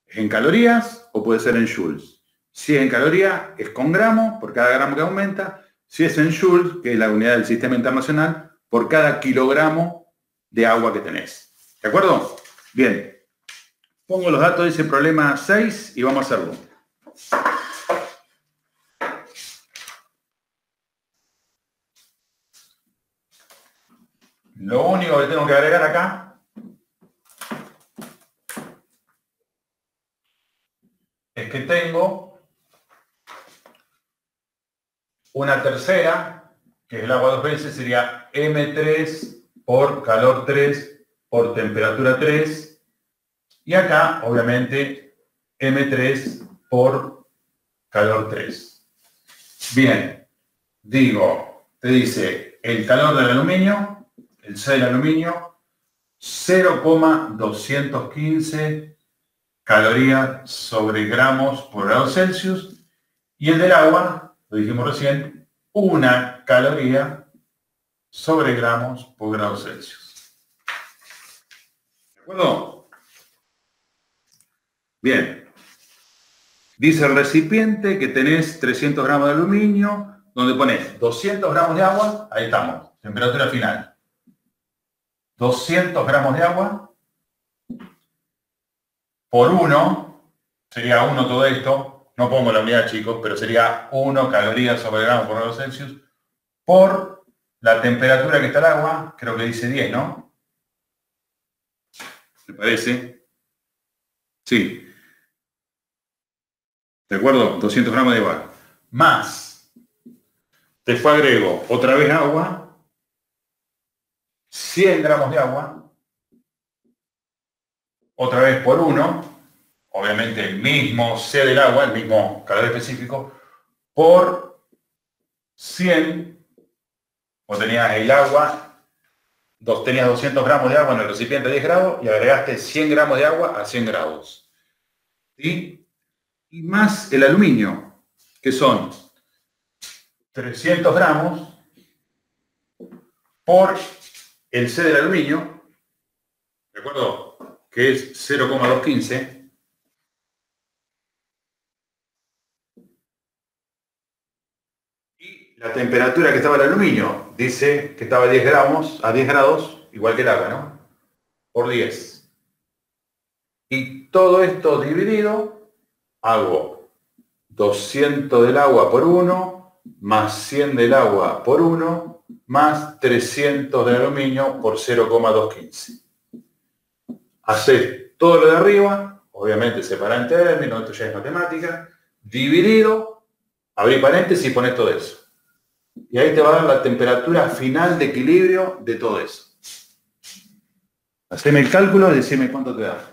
¿Es en calorías o puede ser en joules? Si es en calorías, es con gramos por cada gramo que aumenta. Si es en joules, que es la unidad del sistema internacional, por cada kilogramo de agua que tenés. ¿De acuerdo? Bien. Pongo los datos de ese problema 6 y vamos a hacerlo. Lo único que tengo que agregar acá es que tengo una tercera, que es el agua dos veces, sería M3 por calor 3 por temperatura 3. Y acá, obviamente, M3 por calor 3. Bien, te dice el calor del aluminio, el C del aluminio, 0,215 calorías sobre gramos por grado Celsius. Y el del agua, lo dijimos recién, 1 caloría sobre gramos por grado Celsius. ¿De acuerdo? Bien, dice el recipiente que tenés 300 gramos de aluminio, donde pones 200 gramos de agua, ahí estamos, temperatura final. 200 gramos de agua por 1, sería 1 todo esto, no pongo la unidad chicos, pero sería 1 calorías sobre gramos por grado Celsius, por la temperatura que está el agua, creo que dice 10, ¿no? ¿Me parece? Sí. ¿De acuerdo? 200 gramos de agua. Más. Después agrego otra vez agua. 100 gramos de agua. Otra vez por 1. Obviamente el mismo C del agua, el mismo calor específico. Por 100. O tenías el agua. Tenías 200 gramos de agua en el recipiente a 10 grados y agregaste 100 gramos de agua a 100 grados. ¿Sí? Y más el aluminio, que son 300 gramos por el C del aluminio, ¿de acuerdo? Que es 0,215. Y la temperatura que estaba el aluminio, dice que estaba a 10 grados, igual que el agua, ¿no? Por 10. Y todo esto dividido, hago 200 del agua por 1, más 100 del agua por 1, más 300 del aluminio por 0,215. Hacés todo lo de arriba, obviamente separa en términos, esto ya es matemática, dividido, abrí paréntesis y ponés todo eso. Y ahí te va a dar la temperatura final de equilibrio de todo eso. Haceme el cálculo y decime cuánto te da.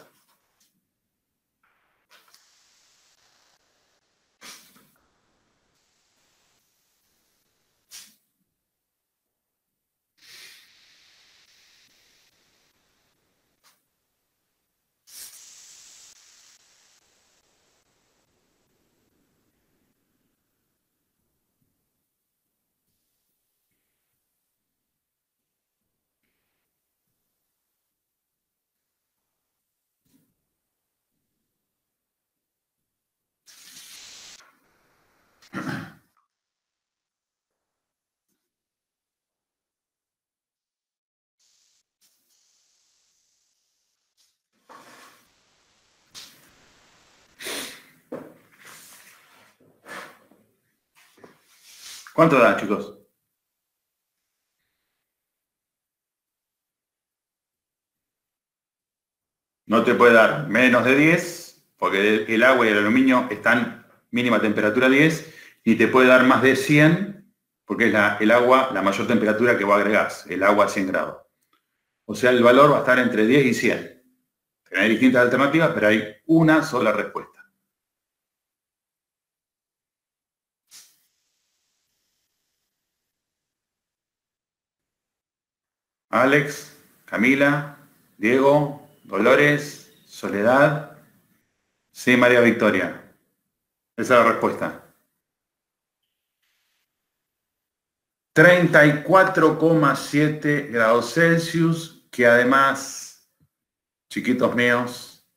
¿Cuánto da, chicos? No te puede dar menos de 10, porque el agua y el aluminio están mínima temperatura 10, y te puede dar más de 100, porque es el agua la mayor temperatura que vos agregás, el agua a 100 grados. O sea, el valor va a estar entre 10 y 100. Hay distintas alternativas, pero hay una sola respuesta. Alex, Camila, Diego, Dolores, Soledad. Sí, María Victoria. Esa es la respuesta. 34,7 grados Celsius, que además, chiquitos míos,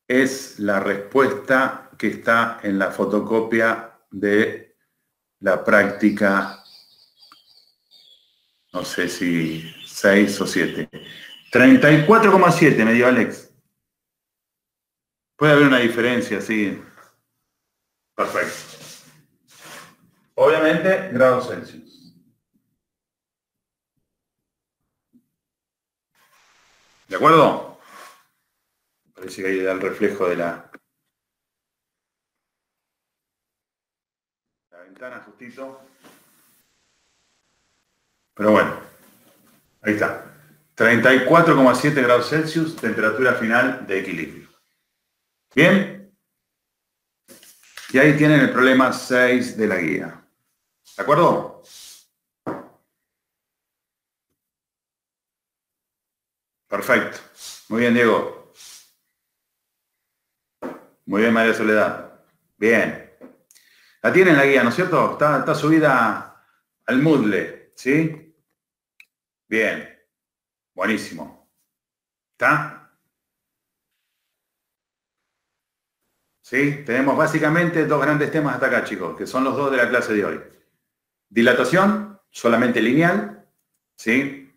es la respuesta que está en la fotocopia de la práctica, no sé si 6 o 7. 34,7 me dio Alex. Puede haber una diferencia, sí. Perfecto. Obviamente, grados Celsius. ¿De acuerdo? Parece que ahí da el reflejo de la ventana justito. Pero bueno, ahí está. 34,7 grados Celsius, temperatura final de equilibrio. ¿Bien? Y ahí tienen el problema 6 de la guía. ¿De acuerdo? Perfecto. Muy bien, Diego. Muy bien, María Soledad. Bien. La tienen la guía, ¿no es cierto? Está subida al Moodle, ¿sí? Bien. Buenísimo. ¿Está? ¿Sí? Tenemos básicamente dos grandes temas hasta acá, chicos, que son los dos de la clase de hoy. Dilatación, solamente lineal, ¿sí?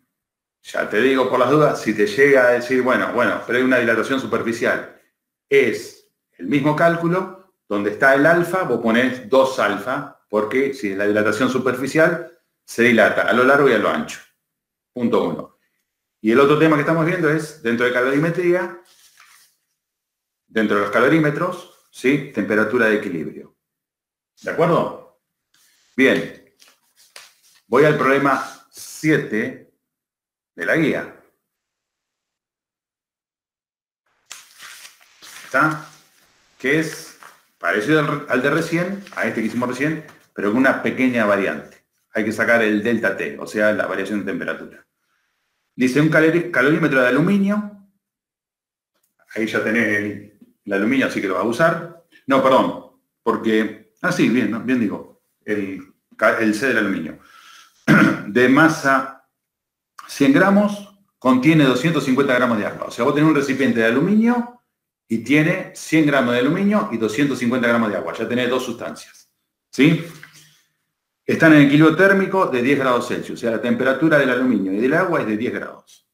Ya te digo por las dudas, si te llega a decir, bueno, pero hay una dilatación superficial. Es el mismo cálculo, donde está el alfa, vos ponés 2 alfa, porque si es la dilatación superficial, se dilata a lo largo y a lo ancho. Punto 1. Y el otro tema que estamos viendo es, dentro de calorimetría, dentro de los calorímetros, ¿sí? Temperatura de equilibrio. ¿De acuerdo? Bien. Voy al problema 7 de la guía. ¿Está? Que es parecido al de recién, a este que hicimos recién, pero con una pequeña variante. Hay que sacar el delta T, o sea, la variación de temperatura. Dice un calorímetro de aluminio. Ahí ya tenés el aluminio, así que lo vas a usar. No, perdón, porque... Ah, sí, bien, ¿no? Bien digo. El C del aluminio. De masa 100 gramos, contiene 250 gramos de agua. O sea, vos tenés un recipiente de aluminio y tiene 100 gramos de aluminio y 250 gramos de agua. Ya tenés dos sustancias. ¿Sí? Están en equilibrio térmico de 10 grados Celsius. O sea, la temperatura del aluminio y del agua es de 10 grados.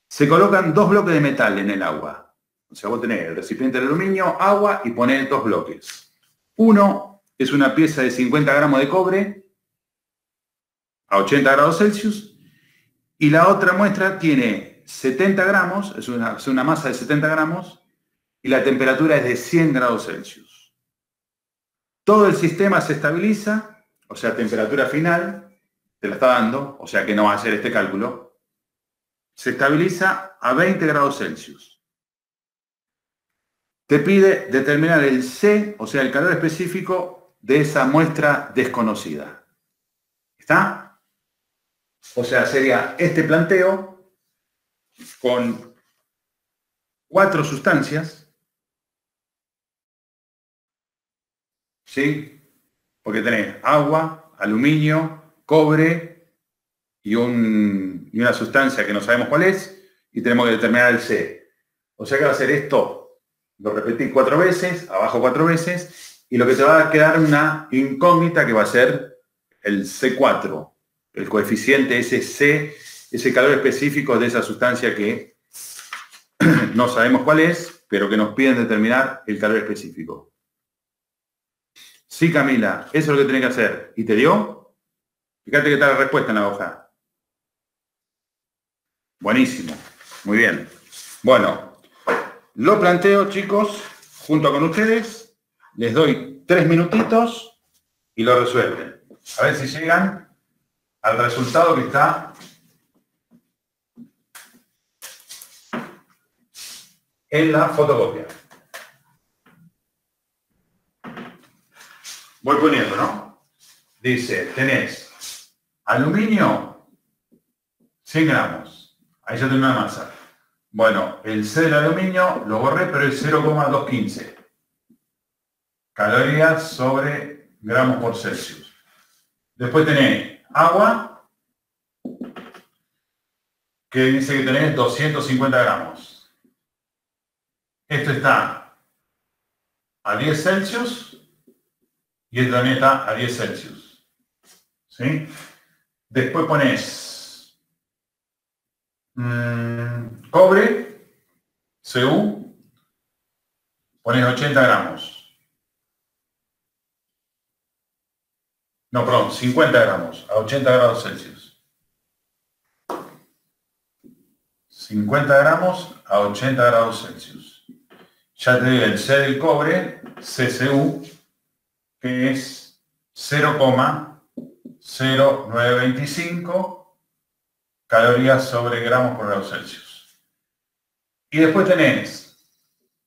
Se colocan 2 bloques de metal en el agua. O sea, vos tenés el recipiente de aluminio, agua y ponés 2 bloques. Uno es una pieza de 50 gramos de cobre a 80 grados Celsius. Y la otra muestra tiene 70 gramos, es una masa de 70 gramos, y la temperatura es de 100 grados Celsius. Todo el sistema se estabiliza, o sea, temperatura final, te la está dando, o sea que no va a hacer este cálculo, se estabiliza a 20 grados Celsius. Te pide determinar el C, o sea, el calor específico de esa muestra desconocida. ¿Está? O sea, sería este planteo con 4 sustancias, ¿sí? Porque tenés agua, aluminio, cobre y una sustancia que no sabemos cuál es, y tenemos que determinar el C. O sea que va a ser esto, lo repetí 4 veces, abajo 4 veces, y lo que te va a quedar una incógnita que va a ser el C4. El coeficiente, ese C, ese calor específico de esa sustancia que no sabemos cuál es, pero que nos piden determinar el calor específico. Sí, Camila, eso es lo que tenés que hacer. ¿Y te dio? Fíjate que está la respuesta en la hoja. Buenísimo. Muy bien. Bueno, lo planteo, chicos, junto con ustedes. Les doy 3 minutitos y lo resuelven. A ver si llegan al resultado que está en la fotocopia. Voy poniendo, ¿no? Dice, tenés aluminio, 100 gramos. Ahí ya tengo una masa. Bueno, el C del aluminio lo borré, pero es 0,215 calorías sobre gramos por Celsius. Después tenés agua, que dice que tenés 250 gramos. Esto está a 10 Celsius y esto también está a 10 Celsius. ¿Sí? Después ponés cobre, Cu, ponés 80 gramos. No, perdón, 50 gramos a 80 grados Celsius. 50 gramos a 80 grados Celsius. Ya te digo el C del cobre, CCU, que es 0,0925 calorías sobre gramos por grado Celsius. Y después tenés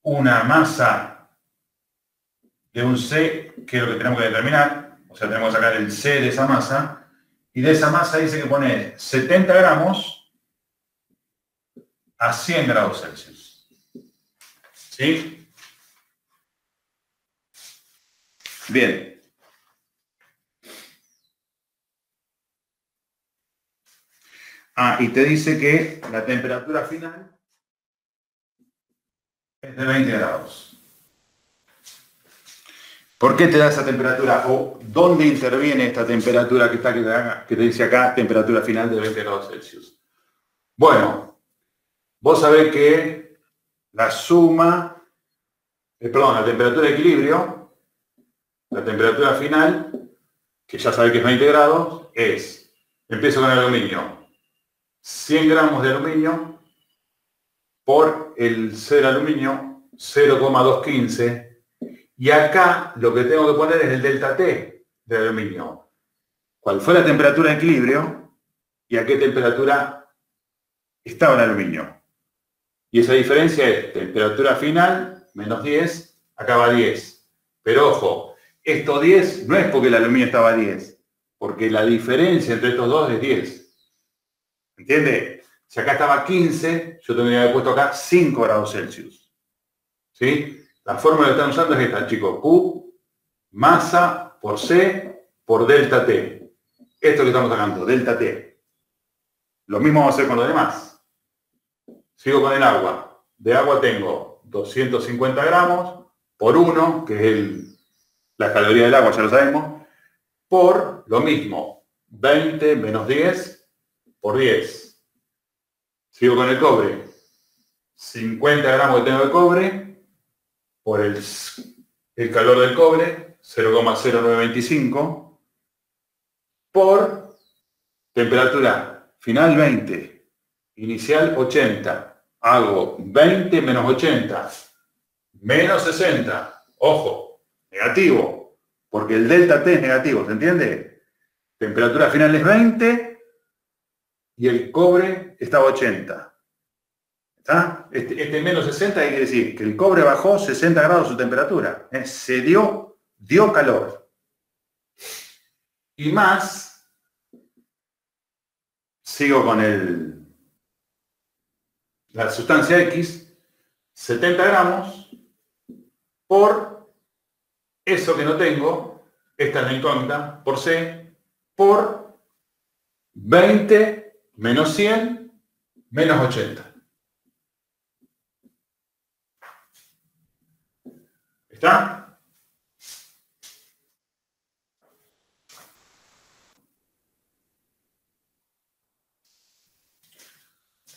una masa de un C, que es lo que tenemos que determinar. O sea, tenemos que sacar el C de esa masa. Y de esa masa dice que pone 70 gramos a 100 grados Celsius. ¿Sí? Bien. Ah, y te dice que la temperatura final es de 20 grados. ¿Por qué te da esa temperatura? ¿O dónde interviene esta temperatura que te dice acá, temperatura final de 20 grados Celsius? Bueno, vos sabés que la temperatura de equilibrio, la temperatura final, que ya sabés que es 20 grados, empiezo con el aluminio, 100 gramos de aluminio por el C del aluminio, 0,215. Y acá lo que tengo que poner es el delta T del aluminio. ¿Cuál fue la temperatura de equilibrio y a qué temperatura estaba el aluminio? Y esa diferencia es temperatura final, menos 10, acá va 10. Pero ojo, esto 10 no es porque el aluminio estaba a 10, porque la diferencia entre estos dos es 10. ¿Entiende? Si acá estaba 15, yo tendría que haber puesto acá 5 grados Celsius. ¿Sí? La fórmula que están usando es esta, chicos. Q, masa por C por delta T. Esto que estamos sacando, delta T. Lo mismo vamos a hacer con los demás. Sigo con el agua. De agua tengo 250 gramos por 1, que es la caloría del agua, ya lo sabemos, por lo mismo, 20 menos 10 por 10. Sigo con el cobre. 50 gramos que tengo de cobre por el calor del cobre, 0,0925, por temperatura final 20, inicial 80. Hago 20 menos 80, menos 60. Ojo, negativo, porque el delta T es negativo, ¿se entiende? Temperatura final es 20 y el cobre está a 80. ¿Está? Este menos 60 quiere decir que el cobre bajó 60 grados su temperatura. Se dio calor. Y más, sigo con la sustancia X, 70 gramos por eso que no tengo, esta es la incógnita, por C, por 20 menos 100 menos 80. ¿Está?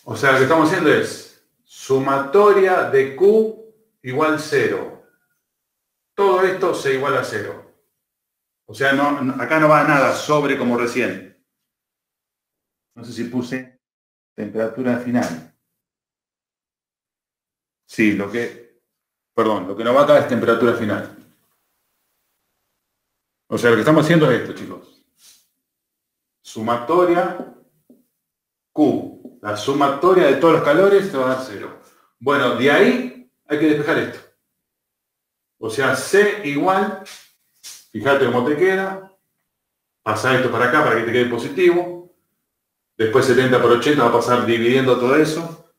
O sea, lo que estamos haciendo es sumatoria de Q igual 0. Todo esto se iguala a 0. O sea, acá no va nada sobre como recién. No sé si puse temperatura final. Sí, lo que no va acá es temperatura final. O sea, lo que estamos haciendo es esto, chicos. Sumatoria Q. La sumatoria de todos los calores te va a dar 0. Bueno, de ahí hay que despejar esto. O sea, C igual, fíjate cómo te queda. Pasa esto para acá para que te quede positivo. Después 70 por 80 va a pasar dividiendo todo eso.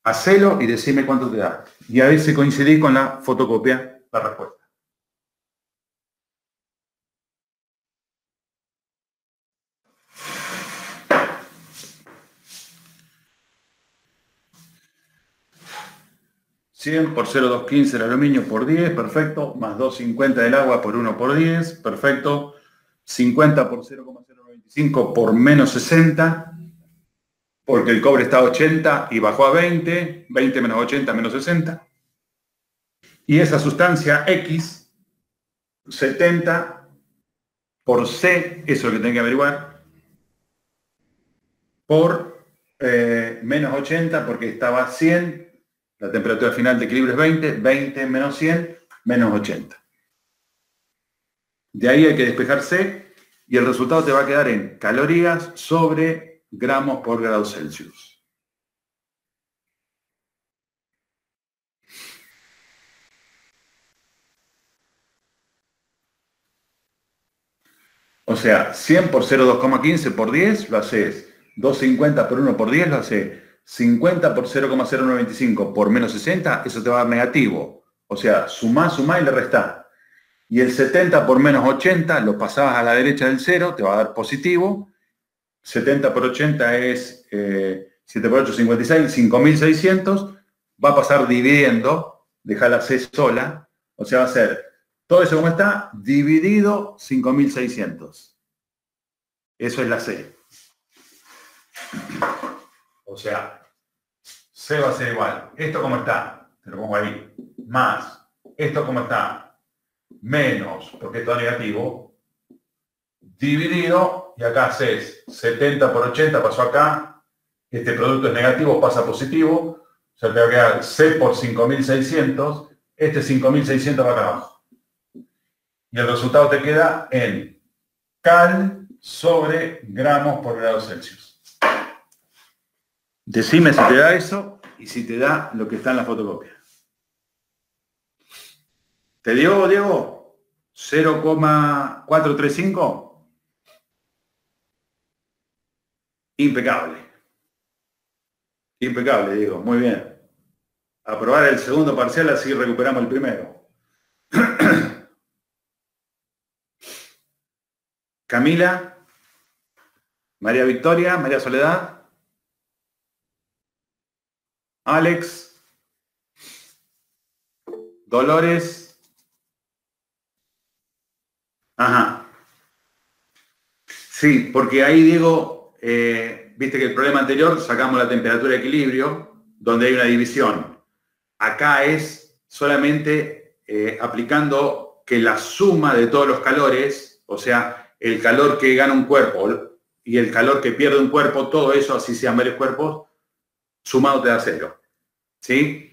Hacelo y decime cuánto te da. Y a ver si coincidís con la fotocopia, la respuesta. $100 por 0,215 el aluminio por 10, perfecto. Más 2,50 del agua por 1 por 10, perfecto. 50 por 0,095 por menos 60, porque el cobre está a 80 y bajó a 20, 20 menos 80 menos 60. Y esa sustancia X, 70 por C, eso es lo que tienen que averiguar, por menos 80, porque estaba a 100, la temperatura final de equilibrio es 20, 20 menos 100, menos 80. De ahí hay que despejar C y el resultado te va a quedar en calorías sobre gramos por grado Celsius. O sea, 100 por 0,215 por 10 lo haces. 250 por 1 por 10 lo haces. 50 por 0,0195 por menos 60, eso te va a dar negativo. O sea, sumá y le restá. Y el 70 por menos 80 lo pasabas a la derecha del 0, te va a dar positivo. 70 por 80 es 7 por 8, 56, 5600. Va a pasar dividiendo, deja la C sola. O sea, va a ser todo eso como está, dividido 5600. Eso es la C. O sea, C va a ser igual. Esto como está, te lo pongo ahí, más esto como está, menos, porque esto es negativo, dividido, y acá C es 70 por 80, pasó acá, este producto es negativo, pasa positivo, o sea, te va a quedar C por 5600, este 5600 va acá abajo. Y el resultado te queda en cal sobre gramos por grado Celsius. Decime si te da eso y si te da lo que está en la fotocopia. ¿Te dio, Diego? 0,435. Impecable. Impecable, Diego. Muy bien. Aprobar el segundo parcial, así recuperamos el primero. Camila, María Victoria, María Soledad, Alex, Dolores. Ajá. Sí, porque ahí, Diego, viste que el problema anterior sacamos la temperatura de equilibrio, donde hay una división. Acá es solamente aplicando que la suma de todos los calores, o sea, el calor que gana un cuerpo y el calor que pierde un cuerpo, todo eso, así sean varios cuerpos, sumado te da 0. ¿Sí?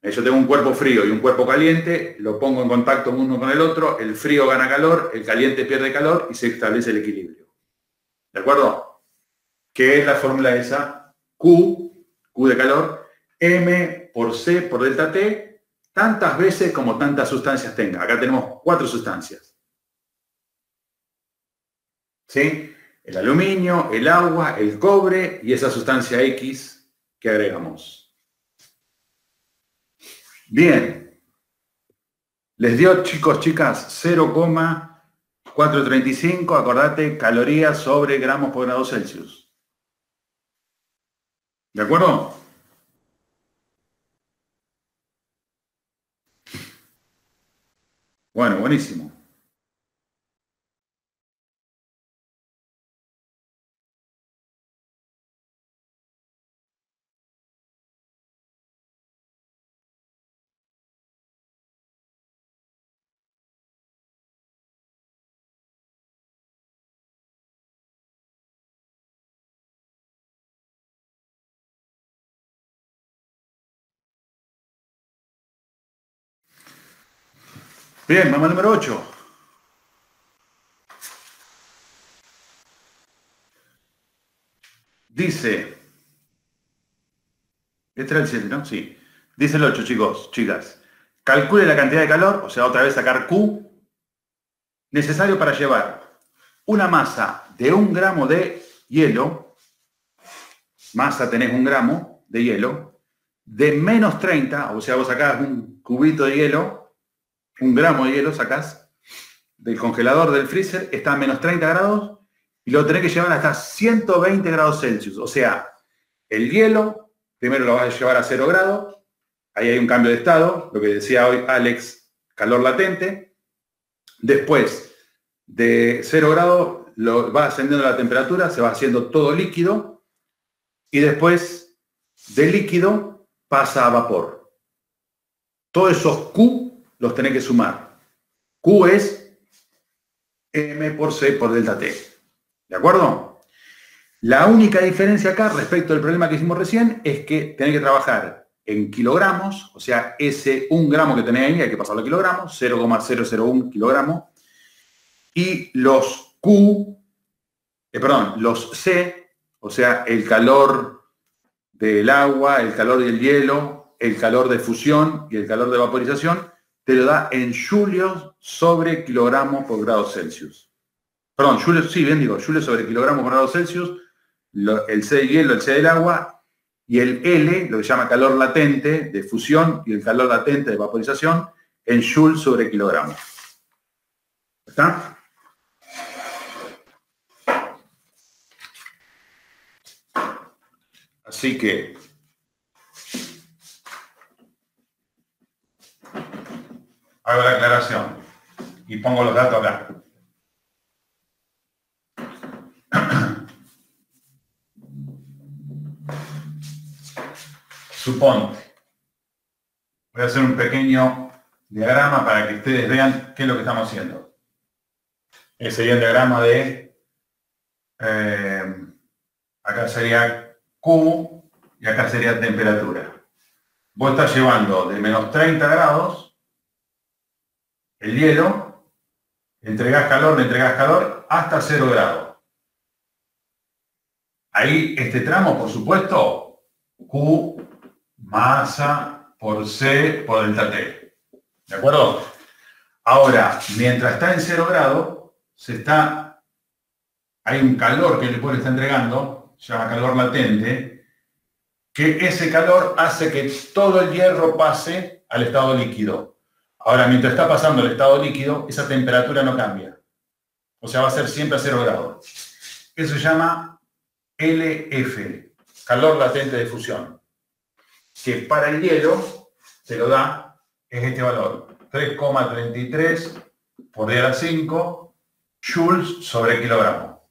Yo tengo un cuerpo frío y un cuerpo caliente, lo pongo en contacto uno con el otro, el frío gana calor, el caliente pierde calor y se establece el equilibrio. ¿De acuerdo? ¿Qué es la fórmula esa? Q de calor, M por C por delta T, tantas veces como tantas sustancias tenga. Acá tenemos 4 sustancias. ¿Sí? El aluminio, el agua, el cobre y esa sustancia X que agregamos. Bien. Les dio, chicos, chicas, 0,435, acordate, calorías sobre gramos por grado Celsius. ¿De acuerdo? Bueno, buenísimo. Bien, mamá número 8. Dice, este era el 7, ¿no? Sí. Dice el 8, chicos, chicas. Calcule la cantidad de calor, o sea, otra vez sacar Q, necesario para llevar una masa de 1 gramo de hielo, masa tenés 1 gramo de hielo, de menos 30, o sea, vos sacás un cubito de hielo, 1 gramo de hielo sacás del congelador, del freezer, está a menos 30 grados, y lo tenés que llevar hasta 120 grados Celsius. O sea, el hielo, primero lo vas a llevar a 0 grados, ahí hay un cambio de estado, lo que decía hoy Alex, calor latente. Después de 0 grados, lo va ascendiendo la temperatura, se va haciendo todo líquido, y después de líquido pasa a vapor. Todos esos Q los tenés que sumar. Q es M por C por delta T. ¿De acuerdo? La única diferencia acá respecto al problema que hicimos recién es que tenés que trabajar en kilogramos, o sea, ese 1 gramo que tenés ahí hay que pasarlo a kilogramos, 0,001 kilogramos, y los los C, o sea, el calor del agua, el calor del hielo, el calor de fusión y el calor de vaporización, te lo da en julios sobre kilogramos por grado Celsius. Perdón, julios, sí, bien digo, julios sobre kilogramos por grado Celsius, el C del hielo, el C del agua, y el L, lo que se llama calor latente de fusión y el calor latente de vaporización, en joule sobre kilogramo. ¿Está? Así que hago la aclaración y pongo los datos acá. Suponte, voy a hacer un pequeño diagrama para que ustedes vean qué es lo que estamos haciendo. Ese sería el diagrama de, acá sería Q y acá sería temperatura. Vos estás llevando de menos 30 grados el hielo, le entregás calor hasta 0 grados. Ahí este tramo, por supuesto, Q masa por C por delta T. ¿De acuerdo? Ahora, mientras está en 0 grados, hay un calor que el vapor está entregando, se llama calor latente, que ese calor hace que todo el hierro pase al estado líquido. Ahora, mientras está pasando al estado líquido, esa temperatura no cambia. O sea, va a ser siempre a 0 grados. Eso se llama LF, calor latente de fusión, que para el hielo se lo da, es este valor, 3,33 por 10 a la 5 joules sobre kilogramo.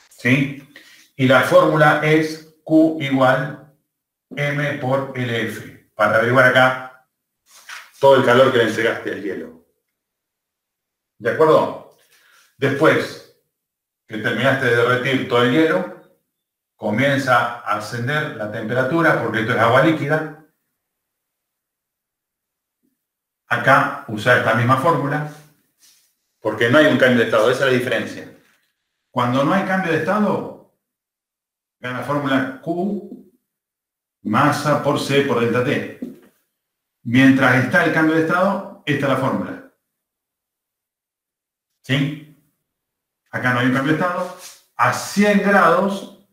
¿Sí? Y la fórmula es Q igual M por LF, para averiguar acá todo el calor que le entregaste al hielo. ¿De acuerdo? Después que terminaste de derretir todo el hielo, comienza a ascender la temperatura, porque esto es agua líquida. Acá usa esta misma fórmula, porque no hay un cambio de estado, esa es la diferencia. Cuando no hay cambio de estado, vean la fórmula Q, masa por C por delta T. Mientras está el cambio de estado, esta es la fórmula. ¿Sí? Acá no hay un cambio de estado. A 100 grados,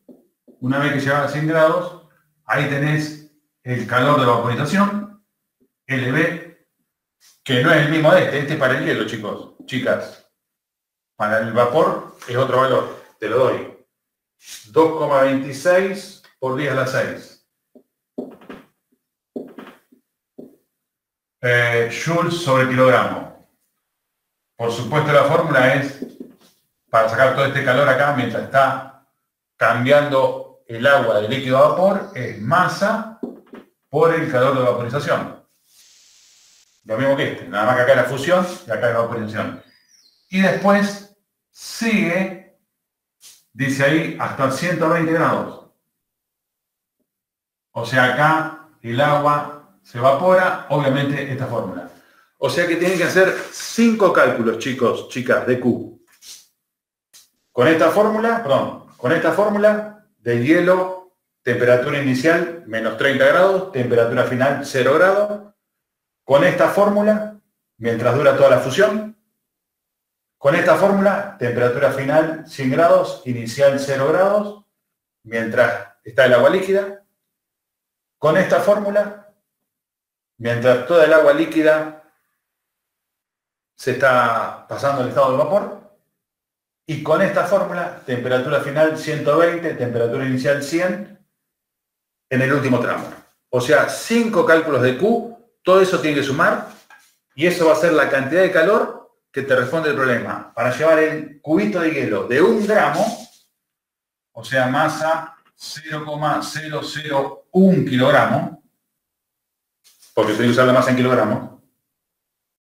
una vez que llegas a 100 grados, ahí tenés el calor de vaporización, LB, que no es el mismo de este es para el hielo, chicos, chicas. Para el vapor es otro valor, te lo doy. 2,26 por 10 a la 6. Joules sobre kilogramo. Por supuesto la fórmula es, para sacar todo este calor acá, mientras está cambiando el agua de líquido a vapor, es masa por el calor de vaporización. Lo mismo que este, nada más que acá la fusión y acá la vaporización. Y después sigue, dice ahí, hasta 120 grados. O sea, acá el agua se evapora, obviamente esta fórmula. O sea que tienen que hacer 5 cálculos, chicos, chicas, de Q. Con esta fórmula de hielo, temperatura inicial menos 30 grados, temperatura final 0 grados. Con esta fórmula, mientras dura toda la fusión. Con esta fórmula, temperatura final 100 grados, inicial 0 grados. Mientras está el agua líquida. Con esta fórmula, mientras toda el agua líquida se está pasando al estado de vapor, y con esta fórmula, temperatura final 120, temperatura inicial 100, en el último tramo. O sea, 5 cálculos de Q, todo eso tiene que sumar, y eso va a ser la cantidad de calor que te responde el problema. Para llevar el cubito de hielo de 1 gramo, o sea, masa 0,001 kilogramo, porque tengo que usar la masa en kilogramos,